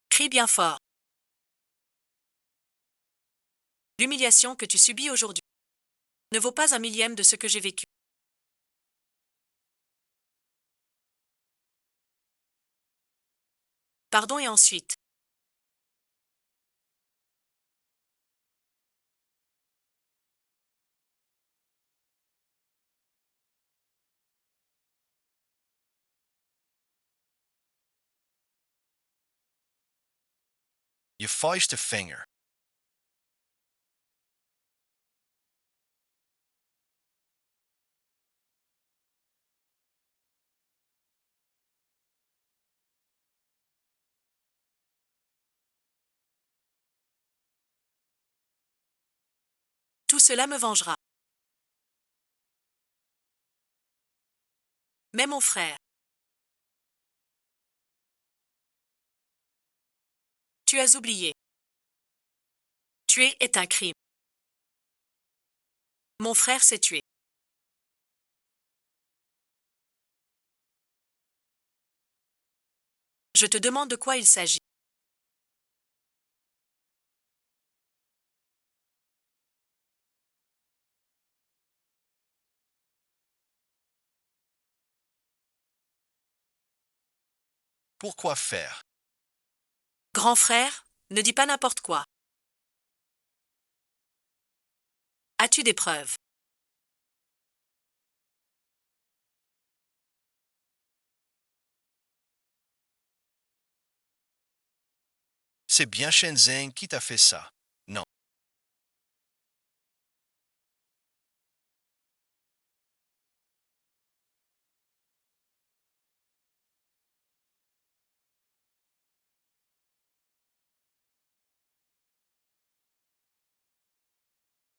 Crie bien fort. L'humiliation que tu subis aujourd'hui ne vaut pas un millième de ce que j'ai vécu. Pardon et ensuite. Je vuiste finger. Tout cela me vengera. Mais mon frère. Tu as oublié. Tuer est un crime. Mon frère s'est tué. Je te demande de quoi il s'agit. Pourquoi faire? Grand frère, ne dis pas n'importe quoi. As-tu des preuves? C'est bien Shenzhen qui t'a fait ça. Non.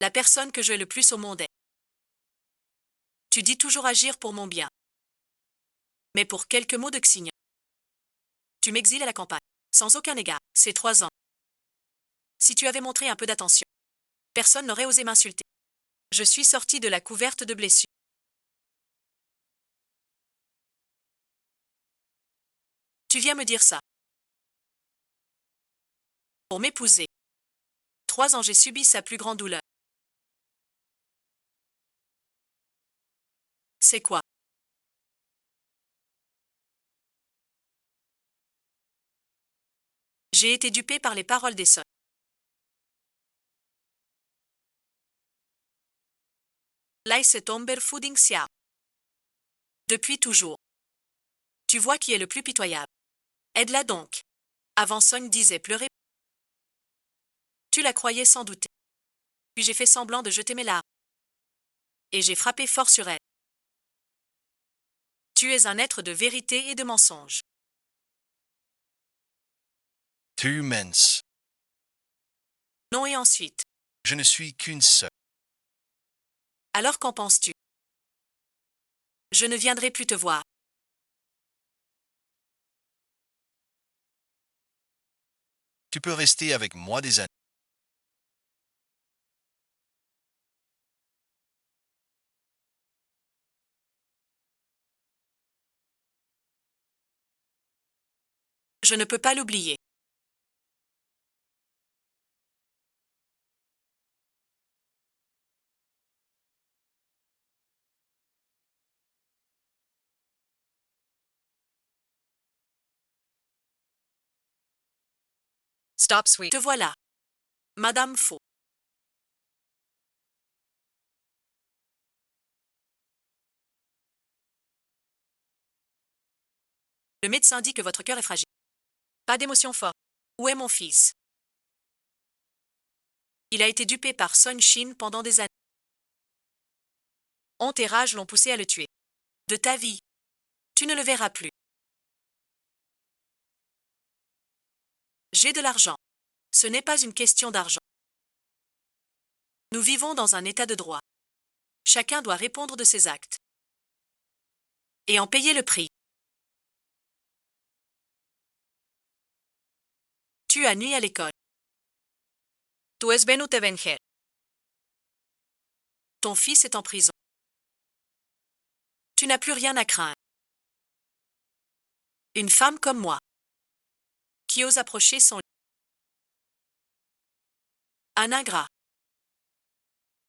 La personne que je hais le plus au monde est. Tu dis toujours agir pour mon bien. Mais pour quelques mots de Xignan. Tu m'exiles à la campagne. Sans aucun égard. C'est 3 ans. Si tu avais montré un peu d'attention, personne n'aurait osé m'insulter. Je suis sortie de la couverte de blessures. Tu viens me dire ça. Pour m'épouser. 3 ans j'ai subi sa plus grande douleur. C'est quoi? J'ai été dupée par les paroles des sœurs. Laisse tomber Fuding Xiao. Depuis toujours. Tu vois qui est le plus pitoyable. Aide-la donc. Avant Song disait pleurer. Tu la croyais sans douter. Puis j'ai fait semblant de jeter mes larmes. Et j'ai frappé fort sur elle. Tu es un être de vérité et de mensonge. Tu mens. Non et ensuite. Je ne suis qu'une sœur. Alors qu'en penses-tu? Je ne viendrai plus te voir. Tu peux rester avec moi des années. Je ne peux pas l'oublier. Stop, sweet. Te voilà. Madame Faux. Le médecin dit que votre cœur est fragile. Pas d'émotion forte. Où est mon fils? Il a été dupé par Sun Shin pendant des années. Honte et rage l'ont poussé à le tuer. De ta vie. Tu ne le verras plus. J'ai de l'argent. Ce n'est pas une question d'argent. Nous vivons dans un état de droit. Chacun doit répondre de ses actes. Et en payer le prix. Tu as nuit à l'école. Tu es venu te venger. Ton fils est en prison. Tu n'as plus rien à craindre. Une femme comme moi. Qui ose approcher son lit. Un ingrat.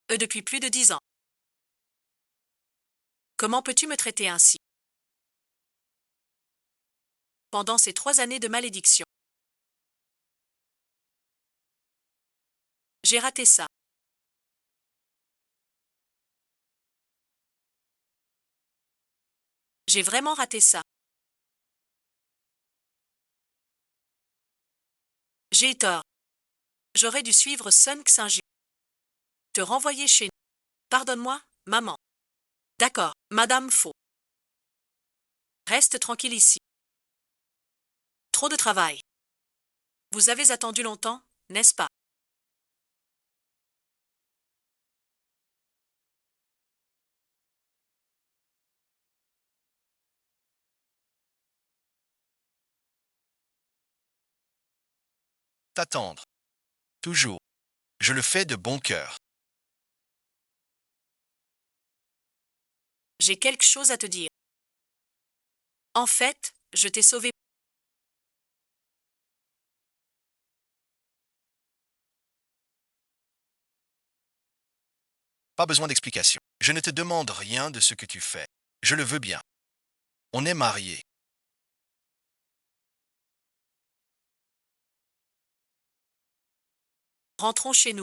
Depuis plus de 10 ans. Comment peux-tu me traiter ainsi? Pendant ces 3 années de malédiction. J'ai raté ça. J'ai vraiment raté ça. J'ai eu tort. J'aurais dû suivre Sun Xinju. Te renvoyer chez nous. Pardonne-moi, maman. D'accord, Madame Faux. Reste tranquille ici. Trop de travail. Vous avez attendu longtemps, n'est-ce pas? T'attendre. Toujours. Je le fais de bon cœur. J'ai quelque chose à te dire. En fait, je t'ai sauvé. Pas besoin d'explication. Je ne te demande rien de ce que tu fais. Je le veux bien. On est mariés. Rentrons chez nous.